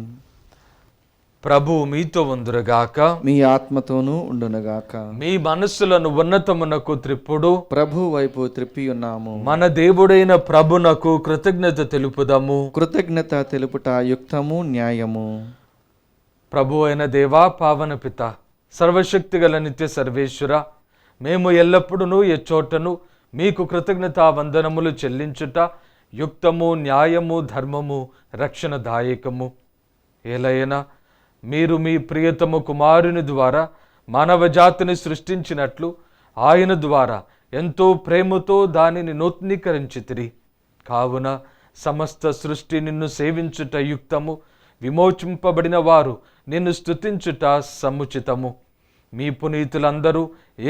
Speaker 2: ప్రభు మీతో ఉందురుగాక,
Speaker 1: మీ ఆత్మతోనూ ఉండునుగాక.
Speaker 2: మీ మనస్సులను ఉన్నతమునకు త్రిప్పుడు
Speaker 1: ప్రభు వైపు త్రిప్పి ఉన్నాము.
Speaker 2: మన దేవుడైన ప్రభునకు కృతజ్ఞత తెలుపుదము.
Speaker 1: కృతజ్ఞత తెలుపుట యుక్తము న్యాయము.
Speaker 2: ప్రభు అయిన దేవా, పావన పిత, సర్వశక్తి గల నిత్య సర్వేశ్వర, మేము ఎల్లప్పుడూ ఎచ్చోటను మీకు కృతజ్ఞతా వందనములు చెల్లించుట యుక్తము న్యాయము ధర్మము రక్షణదాయకము. ఏలైనా మీరు మీ ప్రియతమ కుమారుని ద్వారా మానవ జాతిని సృష్టించినట్లు ఆయన ద్వారా ఎంతో ప్రేమతో దానిని నూతనీకరించితిరి. కావున సమస్త సృష్టి నిన్ను సేవించుట యుక్తము, విమోచింపబడిన వారు నిన్ను స్తుతించుట సముచితము. మీ పునీతులందరూ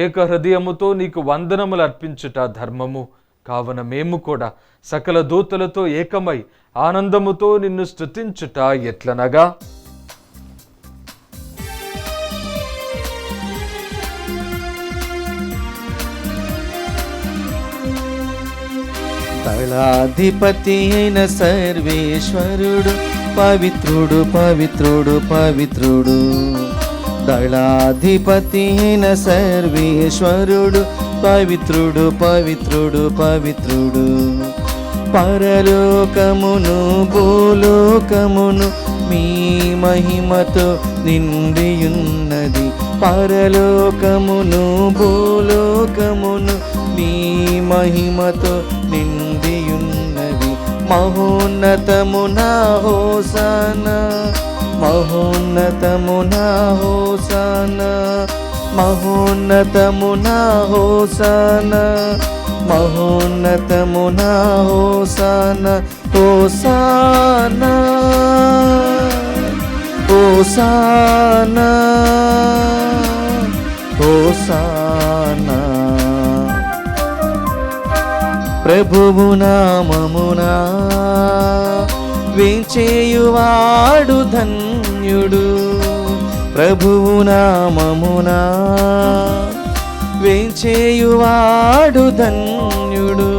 Speaker 2: ఏక హృదయముతో నీకు వందనములు అర్పించుట ధర్మము. కావున మేము కూడా సకల దూతలతో ఏకమై ఆనందముతో నిన్ను స్తుతించుట ఎట్లనగా,
Speaker 1: దళాధిపతి అయిన సర్వేశ్వరుడు పవిత్రుడు పవిత్రుడు పవిత్రుడు. దళాధిపతి అయిన సర్వేశ్వరుడు పవిత్రుడు పవిత్రుడు పవిత్రుడు. పరలోకమును భూలోకమును మీ మహిమతో నిండియున్నది. పరలోకమును భూలోకమును నీ మహిమతో నిండియున్నవి. మహోన్నతమున హోసానా, మహోన్నతమున హోసానా, మహోన్నతమున హోసానా, మహోన్నతమున హోసానా, హోసానా, హోసానా, హోసానా. ప్రభువు నామమునా వేంచేయువాడు ధన్యుడు. ప్రభువు నామమునా వేంచేయువాడు ధన్యుడు.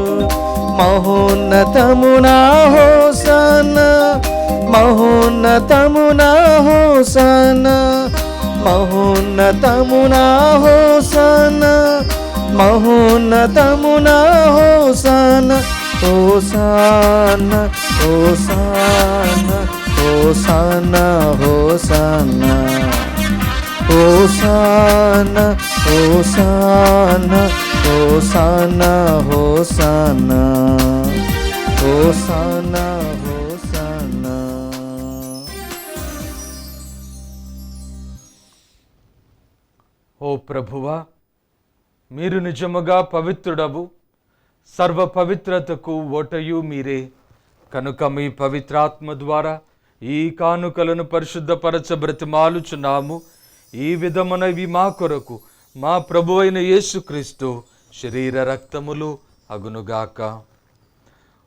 Speaker 1: మహోన్నతమునా హోసానా, మహోన్నతమునా హోసానా, మహోన్నతమునా హోసానా, మహోన్నతమునా హోసానా, హోసానా, హోసానా, హోసానా, హోసానా, హోసానా, హోసానా, హోసానా, హోసానా, హోసానా, హోసానా.
Speaker 2: ఓ ప్రభువా, మీరు నిజముగా పవిత్రుడవు, సర్వ పవిత్రతకు ఓటయు మీరే. కనుక మీ పవిత్రాత్మ ద్వారా ఈ కానుకలను పరిశుద్ధపరచ బ్రతిమాలుచున్నాము. ఈ విధమునవి మా కొరకు మా ప్రభువైన యేసుక్రీస్తు శరీర రక్తములు అగునుగాక.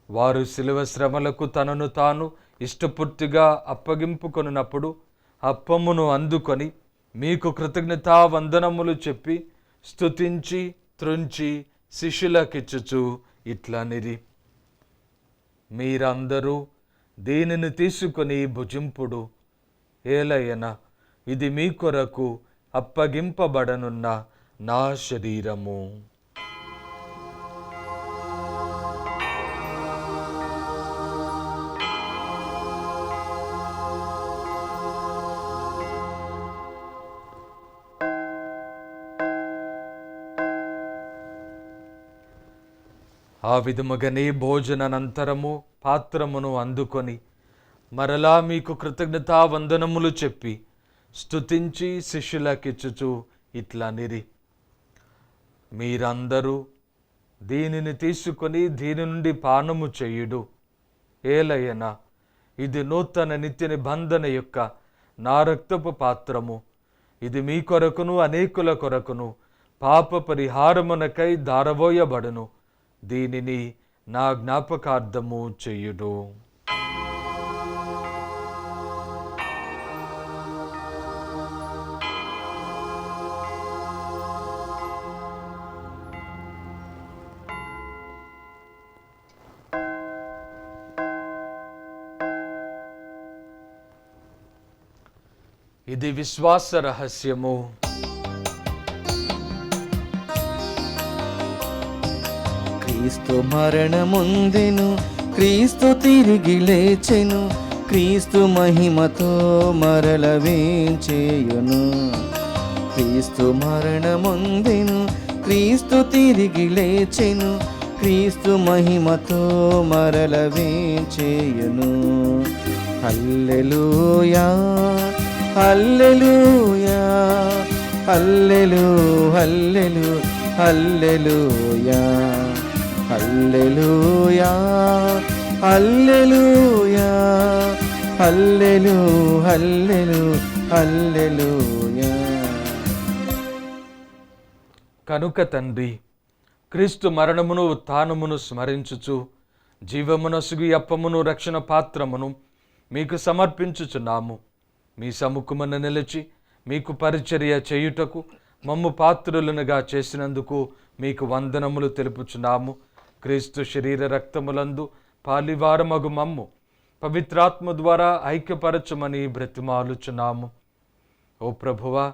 Speaker 2: వారు శిలువ శ్రమలకు తనను తాను ఇష్టపూర్తిగా అప్పగింపుకొనున్నప్పుడు అప్పమును అందుకొని మీకు కృతజ్ఞతా వందనములు చెప్పి స్తుతించి త్రుంచి శిష్యులకిచ్చుచు ఇట్లనిరి, మీరందరూ దీనిని తీసుకొని భుజింపుడు. ఏలయన ఇది మీ కొరకు అప్పగింపబడనున్న నా శరీరము. ఆ విధముగానే భోజనానంతరము పాత్రమును అందుకొని మరలా మీకు కృతజ్ఞతా వందనములు చెప్పి స్తుతించి శిష్యులకిచ్చుచు ఇట్లనిరి, మీరందరూ దీనిని తీసుకొని దీని నుండి పానము చేయుడు. ఏలయన ఇది నూతన నిత్య నిబంధన యొక్క నా రక్తపు పాత్రము. ఇది మీ కొరకును అనేకుల కొరకును పాప పరిహారమునకై దారవోయబడును. దీనిని నా జ్ఞాపకార్థము చేయుడు. ఇది విశ్వాస రహస్యము.
Speaker 1: క్రీస్తు మరణముందెను, క్రీస్తు తిరిగి లేచెను, క్రీస్తు మహిమతో మరల వేంచేయును. క్రీస్తు మరణముందెను, క్రీస్తు తిరిగి లేచెను, క్రీస్తు మహిమతో మరల వేంచేయును. హల్లెలూయా, హల్లెలూయా, హల్లెలూ, హల్లెలూ, హల్లెలూయా, హల్లెలూయా, హల్లెలూయా, హల్లెలూ, హల్లెలూ, హల్లెలూయా.
Speaker 2: కనుక తండ్రి, క్రీస్తు మరణమును ఉత్థానమును స్మరించుచు జీవమునసుగు అప్పమును రక్షణ పాత్రమును మీకు సమర్పించుచున్నాము. మీ సముఖమున నిలిచి మీకు పరిచర్య చేయుటకు మమ్ము పాత్రులనుగా చేసినందుకు మీకు వందనములు తెలుపుచున్నాము. క్రీస్తు శరీర రక్తములందు పాలివారమగు మమ్ము పవిత్రాత్మ ద్వారా ఐక్యపరచమని బ్రతిమాలుచున్నాము. ఓ ప్రభువా,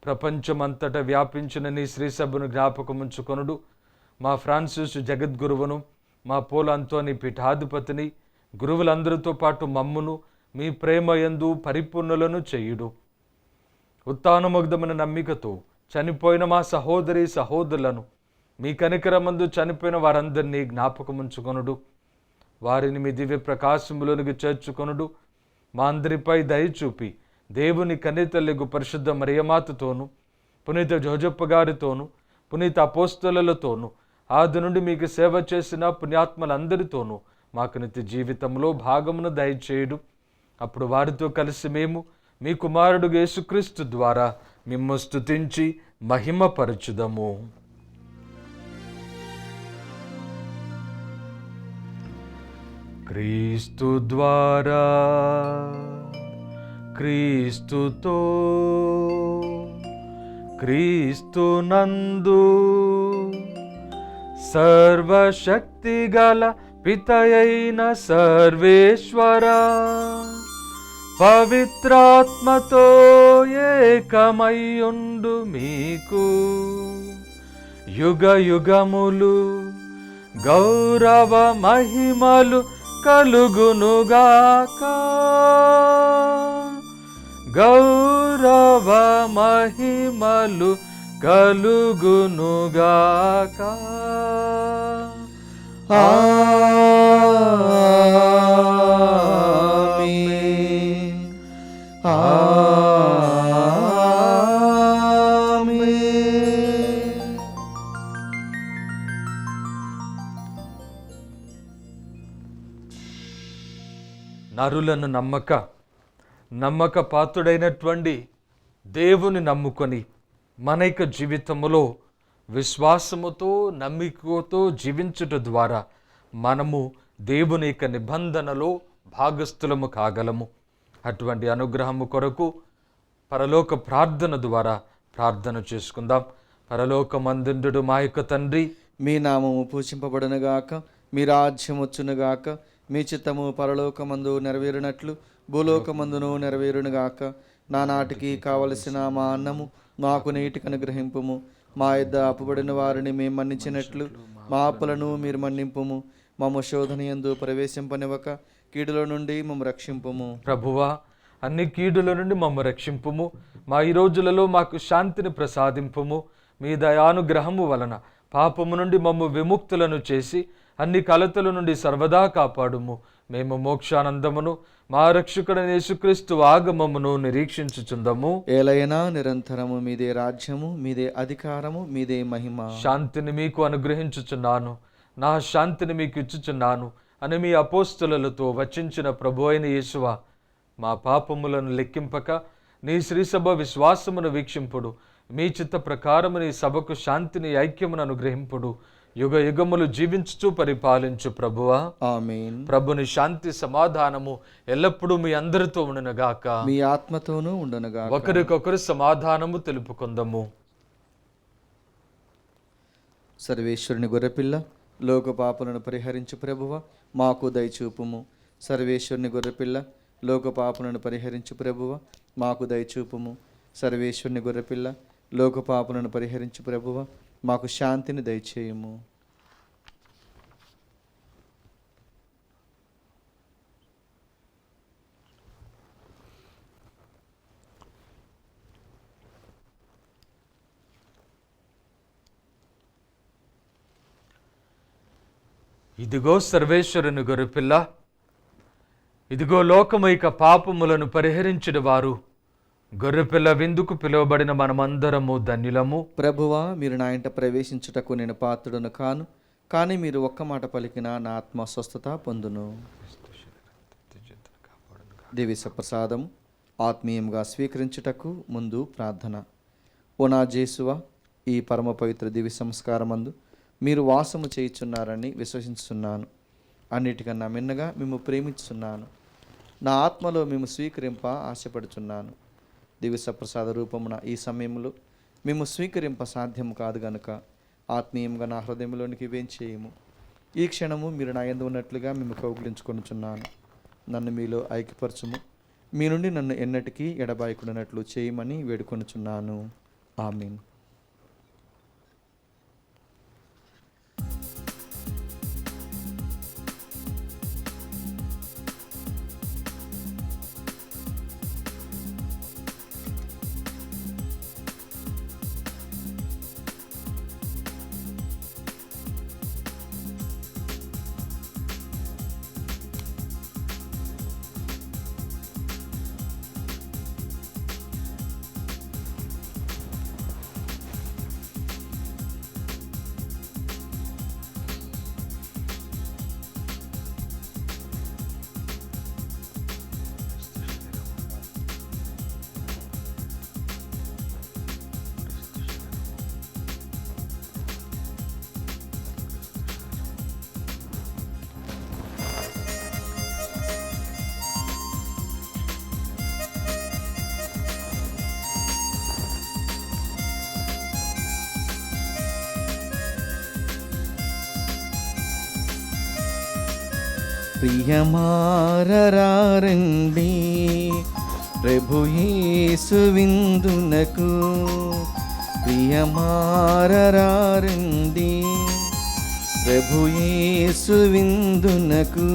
Speaker 2: ప్రపంచమంతట వ్యాపించిన నీ శ్రీసభను జ్ఞాపకముంచుకొనుడు. మా ఫ్రాన్సిస్ జగద్గురువును, మా పోల్ అంతోని పీఠాధిపతిని, గురువులందరితో పాటు మమ్మును మీ ప్రేమయందు పరిపూర్ణులను చేయుడు. ఉత్థానముగ్ధమైన నమ్మికతో చనిపోయిన మా సహోదరి సహోదరులను మీ కనికరమందు చనిపోయిన వారందరినీ జ్ఞాపకముంచుకొనుడు, వారిని మీ దివ్య ప్రకాశములోనికి చేర్చుకొనుడు, మా అందరిపై దయ చూపి దేవుని కన్యతల్లిగు పరిశుద్ధ మరియమాతతోను, పునీత జోజప్ప గారితోను, పునీత అపోస్తలులతోను, ఆది నుండి మీకు సేవ చేసిన పుణ్యాత్మలందరితోనూ మాకు నిత్య జీవితంలో భాగమును దయచేయుడు. అప్పుడు వారితో కలిసి మేము మీ కుమారుడు యేసుక్రీస్తు ద్వారా మిమ్ము స్తుతించి మహిమపరచుదము. క్రీస్తు ద్వారా, క్రీస్తుతో, క్రీస్తు నందు సర్వశక్తి గల పితయైన సర్వేశ్వర పవిత్రాత్మతో ఏకమయ్యుండు మీకు యుగ యుగములు గౌరవ మహిమలు కలుగునుగాక. గౌరవ మహిమలు కలుగునుగాక.
Speaker 1: ఆమేన్. ఆమేన్.
Speaker 2: నరులను నమ్మక పాత్రుడైనటువంటి దేవుని నమ్ముకొని మనైక జీవితములో విశ్వాసముతో నమ్మికతో జీవించుట ద్వారా మనము దేవుని యొక్క నిబంధనలో భాగస్థులము కాగలము. అటువంటి అనుగ్రహము కొరకు పరలోక ప్రార్థన ద్వారా ప్రార్థన చేసుకుందాం. పరలోకమందుండు మా యొక్క తండ్రి,
Speaker 1: మీ నామము పూజింపబడునుగాక, మీ రాజ్యం వచ్చునుగాక, మీ చిత్తము పరలోకమందు నెరవేరునట్లు భూలోకమందును నెరవేరునుగాక. నానాటికి కావలసిన మా అన్నము మాకు నీటికి అనుగ్రహింపుము. మా యొద్ద అప్పుబడిన వారిని మేము మన్నించినట్లు మా అప్పులను మీరు మన్నింపుము. మమ్ము శోధనయందు ప్రవేశింపనివ్వక కీడుల నుండి మమ్ము రక్షింపుము.
Speaker 2: ప్రభువా, అన్ని కీడుల నుండి మమ్ము రక్షింపుము. మా ఈ రోజులలో మాకు శాంతిని ప్రసాదింపుము. మీ దయానుగ్రహము వలన పాపము నుండి మమ్ము విముక్తులను చేసి అన్ని కలతల నుండి సర్వదా కాపాడుము. మేము మోక్షానందమును మా రక్షకుడైన యేసుక్రీస్తు ఆగమమును నిరీక్షించుచుందము.
Speaker 1: ఏలైనా నిరంతరము మీదే రాజ్యము, మీదే అధికారము, మీదే మహిమ.
Speaker 2: శాంతిని మీకు అనుగ్రహించుచున్నాను, నా శాంతిని మీకు ఇచ్చుచున్నాను అని మీ అపోస్తలులతో వచించిన ప్రభు అయిన యేసువా, మా పాపములను లెక్కింపక నీ శ్రీసభ విశ్వాసమును వీక్షింపుడు. మీ చిత్త ప్రకారము నీ సభకు శాంతిని ఐక్యమును అనుగ్రహింపుడు. యుగ యుగములు జీవించుచు పరిపాలించు ప్రభువా.
Speaker 1: ఆమేన్.
Speaker 2: ప్రభుని శాంతి సమాధానము ఎల్లప్పుడూ మీ అందరితో ఉండునుగాక,
Speaker 1: మీ ఆత్మతోనూ ఉండునుగాక.
Speaker 2: ఒకరికొకరు సమాధానము తెలుపుకుందము.
Speaker 1: సర్వేశ్వరుని గొర్రెపిల్ల, లోక పాపులను పరిహరించు ప్రభువ, మాకు దయచూపుము. సర్వేశ్వరుని గొర్రెపిల్ల, లోక పాపులను పరిహరించు ప్రభువ, మాకు దయచూపుము. సర్వేశ్వరుని గొర్రెపిల్ల, లోక పాపులను పరిహరించు ప్రభువ, మాకు శాంతిని దయచేయము.
Speaker 2: ఇదిగో సర్వేశ్వరుని గొర్రెపిల్ల, ఇదిగో లోకమైక పాపములను పరిహరించిన వారు. గొర్రెపిల్ల విందుకు పిలువబడిన మనమందరము ధన్యులము.
Speaker 1: ప్రభువా, మీరు నా ఇంట ప్రవేశించుటకు నేను పాత్రుడను కాను, కానీ మీరు ఒక్క మాట పలికినా నా ఆత్మ స్వస్థత పొందును. దివ్య ప్రసాదం ఆత్మీయంగా స్వీకరించుటకు ముందు ప్రార్థన. ఓ నా జేసువా, ఈ పరమ పవిత్ర దివ్య సంస్కారమందు మీరు వాసము చేయుచున్నారని విశ్వసిస్తున్నాను. అన్నిటికన్నా మిన్నగా మేము ప్రేమించున్నాను. నా ఆత్మలో మేము స్వీకరింప ఆశపడుచున్నాను. దివ్య ప్రసాద రూపమున ఈ సమయంలో మేము స్వీకరింప సాధ్యం కాదు గనుక ఆత్మీయంగా నా హృదయంలోనికి వేంచేయము. ఈ క్షణము మీరు నా యందు ఉన్నట్లుగా మేము కౌగిలించుకొనుచున్నాను. నన్ను మీలో ఐక్యపరచుము. మీ నుండి నన్ను ఎన్నటికీ ఎడబాయకుడినట్లు చేయమని వేడుకొనుచున్నాను. ఆమేన్. ప్రియమారరారండి ప్రభు యేసు విందునకు, ప్రియమారరారండి ప్రభు యేసు విందునకు.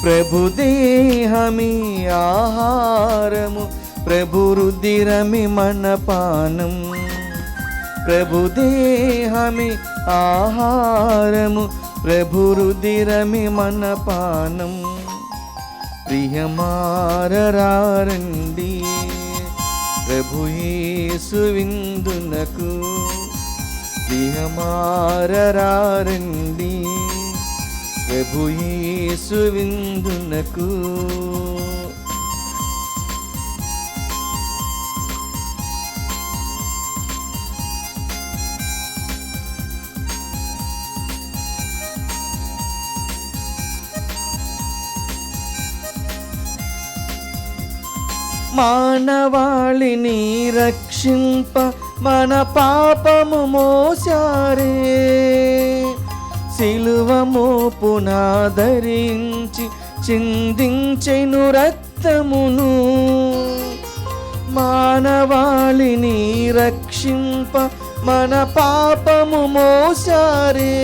Speaker 1: ప్రభు దేహమి ఆహారము, ప్రభు రుధిరమి మనపానం, ప్రభు దేహమి ఆహారము, ప్రభు రుధిరమి మనపానం. ప్రియమారరారండి ప్రభు యేసు విందునకు, ప్రియమారరారండి ప్రభు యేసు విందునకు. మానవాళిని రక్షింప మన పాపము మోసారే, సిలువ మోపున ధరించి చిందించెను రక్తమును. మానవాళిని రక్షింప మన పాపము మోసారే,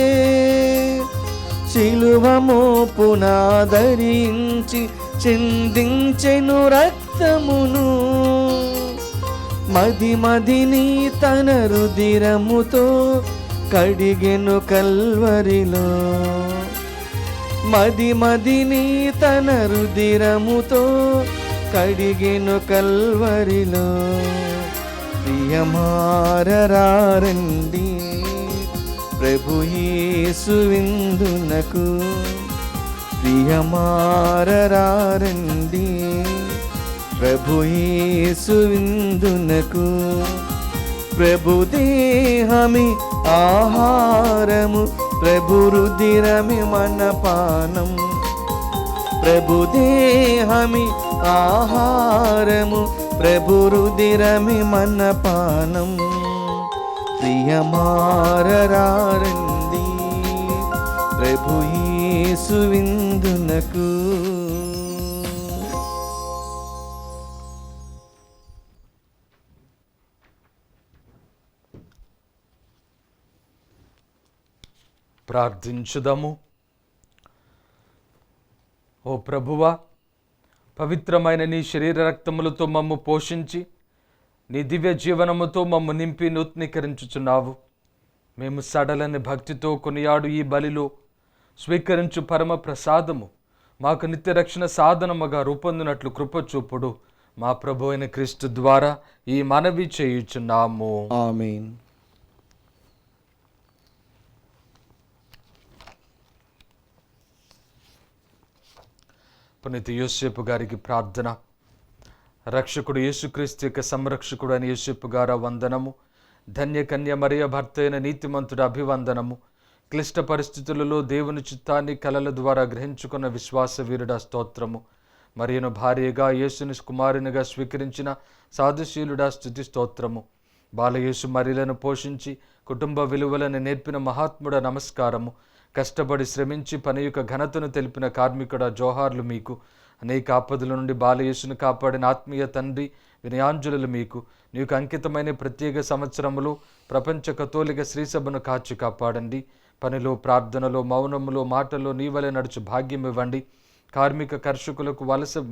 Speaker 1: సిలువ మోపున ధరించి చిందించెను రక్తమును. మదిని తన రుధిరముతో కడిగెను కల్వరిలో, మదిని తన రుధిరముతో కడిగెను కల్వరిలో. ప్రియమారరారండి ప్రభు యేసు విందునకు, ప్రియమారరారండి ప్రభు యేసు విందునకు. ప్రభు దేహమి ఆహారము, ప్రభు రుధిరమి మనపానం, ప్రభు దేహమి ఆహారము, ప్రభు రుధిరమి మనపానం. ప్రియమారరారండి ప్రభు యేసు విందునకు.
Speaker 2: ప్రార్థించుదము. ఓ ప్రభువా, పవిత్రమైన నీ శరీర రక్తములతో మమ్ము పోషించి నీ దివ్య జీవనముతో మమ్ము నింపి నూతనీకరించుచున్నావు. మేము సడలని భక్తితో కొనియాడు ఈ బలిలో స్వీకరించు పరమ ప్రసాదము మాకు నిత్య రక్షణ సాధనముగా రూపొందినట్లు కృపచూపుడు. మా ప్రభు అయిన క్రీస్తు ద్వారా ఈ మనవి చేయుచున్నాము.
Speaker 1: ఆమేన్.
Speaker 2: పునీత యోసేపు గారికి ప్రార్థన. రక్షకుడు యేసుక్రీస్తు యొక్క సంరక్షకుడు అని యోసేపు గారు వందనము. ధన్య కన్య మరియ భర్త అయిన నీతిమంతుడు అభివందనము. క్లిష్ట పరిస్థితులలో దేవుని చిత్తాన్ని కలల ద్వారా గ్రహించుకున్న విశ్వాస వీరుడ స్తోత్రము. మరియను భార్యగా యేసుని కుమారునిగా స్వీకరించిన సాధుశీలుడా స్తుతి స్తోత్రము. బాలయేసు మరియలను పోషించి కుటుంబ విలువలను నేర్పిన మహాత్ముడ నమస్కారము. కష్టపడి శ్రమించి పని యొక్క ఘనతను తెలిపిన కార్మికుడ జోహార్లు మీకు. అనేక ఆపదల నుండి బాలయేసును కాపాడిన ఆత్మీయ తండ్రి వినయాంజలులు మీకు. నీకు అంకితమైన ప్రత్యేక సంవత్సరములు ప్రపంచ కథోలిక శ్రీసభను కాచి కాపాడండి. పనిలో, ప్రార్థనలో, మౌనములో, మాటల్లో నీ వలె నడుచు భాగ్యం ఇవ్వండి. కార్మిక కర్షకులకు,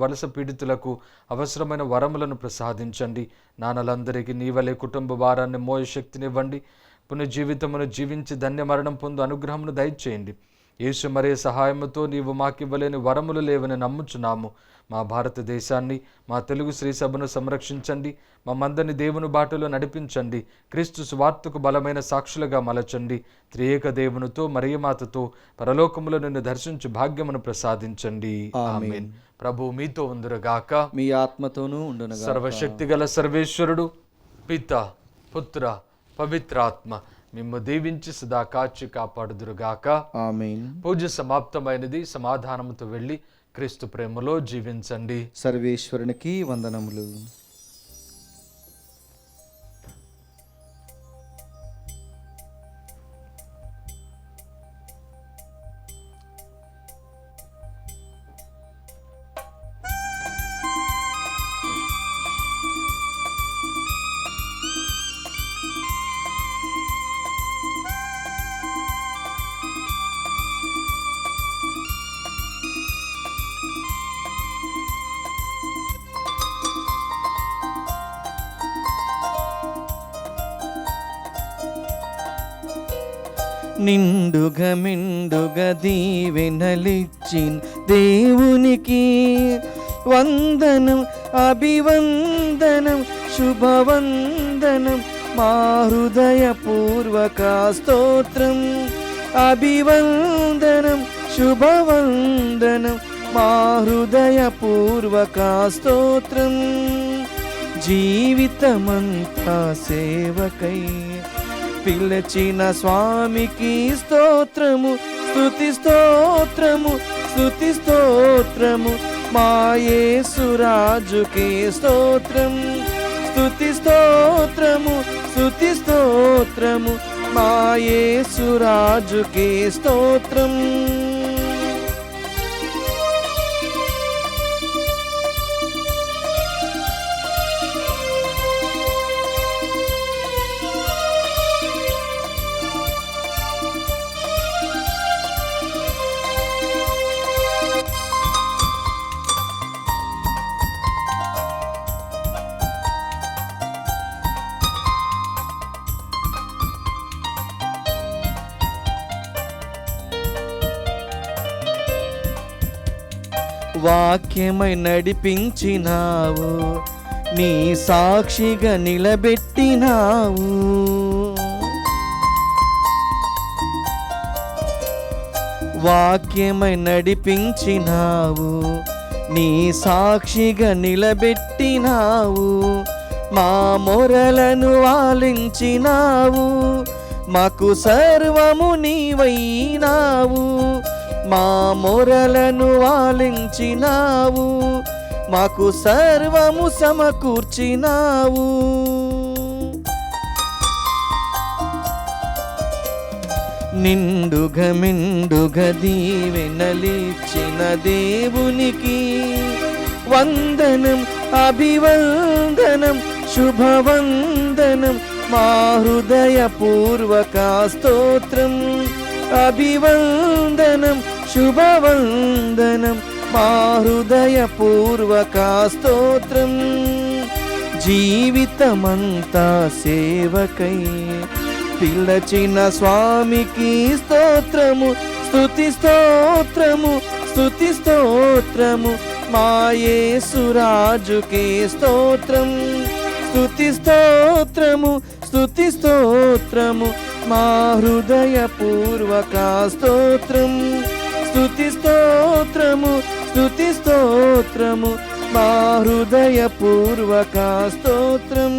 Speaker 2: వలస పీడితులకు అవసరమైన వరములను ప్రసాదించండి. నాన్నలందరికీ నీ వలె కుటుంబ భారాన్ని మోయ శక్తినివ్వండి. పునఃజీవితమును జీవించి ధన్య మరణం పొందు అనుగ్రహమును దయచేయండి. యేసు మరియ సహాయముతో నీవు మాకివ్వలేని వరములు లేవని నమ్ముచున్నాము. మా భారతదేశాన్ని, మా తెలుగు శ్రీసభను సంరక్షించండి. మమ్మందరిని దేవుని బాటలో నడిపించండి. క్రీస్తు సువార్తకు బలమైన సాక్షులుగా మలచండి. త్రియేక దేవునితో మరియమాతతో పరలోకములో నిన్ను దర్శించు భాగ్యమును ప్రసాదించండి. ఆమేన్. ప్రభు మీతో ఉందురుగాక,
Speaker 1: మీ ఆత్మతోనూ ఉండునుగాక.
Speaker 2: సర్వశక్తిగల సర్వేశ్వరుడు పిత, పుత్ర, పవిత్రాత్మ మిమ్ము దీవించి సదా కాచి కాపాడుదురుగాక.
Speaker 1: ఆమేన్.
Speaker 2: పూజ సమాప్తమైనది. సమాధానముతో వెళ్ళి క్రీస్తు ప్రేమలో జీవించండి.
Speaker 1: సర్వేశ్వరునికి వందనములు. నిండుగా మెండుగా దీవెనలిచ్చిన దేవునికి వందనం, అభివందనం, శుభవందనం, మా హృదయపూర్వక స్తోత్రం. అభివందనం, శుభవందనం, మా హృదయపూర్వక స్తోత్రం. జీవితమంతా సేవకై పిలిచిన స్వామికి స్తోత్రము, స్తుతి స్తోత్రము, స్తుతి స్తోత్రము, మా యేసురాజుకే స్తోత్రం. స్తుతి స్తోత్రము, స్తుతి స్తోత్రము, మా యేసురాజుకే స్తోత్రం. వాక్యమై నడిపించినావు, నీ సాక్షిగా నిలబెట్టినావు. వాక్యమై నడిపించినావు, నీ సాక్షిగా నిలబెట్టినావు. మా మొరలను ఆలించినావు, మాకు సర్వము నీవైనావు. మా మొరలను ఆలించినావు, మాకు సర్వము సమకూర్చినావు. నిండుగా మెండుగా దీవెనలిచ్చిన దేవునికి వందనం, అభివందనం, శుభవందనం, మా హృదయపూర్వక స్తోత్రం. అభివందనం, శుభవందనం, మా హృదయపూర్వక స్తోత్రం. జీవితమంతా సేవకై పిలచిన స్వామికి స్తోత్రము, స్తుతి స్తోత్రము, స్తుతి స్తోత్రము, మా యేసురాజుకే స్తోత్రం. స్తుతి స్తోత్రము, స్తుతి స్తోత్రము, మా హృదయపూర్వక స్తోత్రం. స్తుతి స్తోత్రము, స్తుతి స్తోత్రము, మా హృదయపూర్వక స్తోత్రం.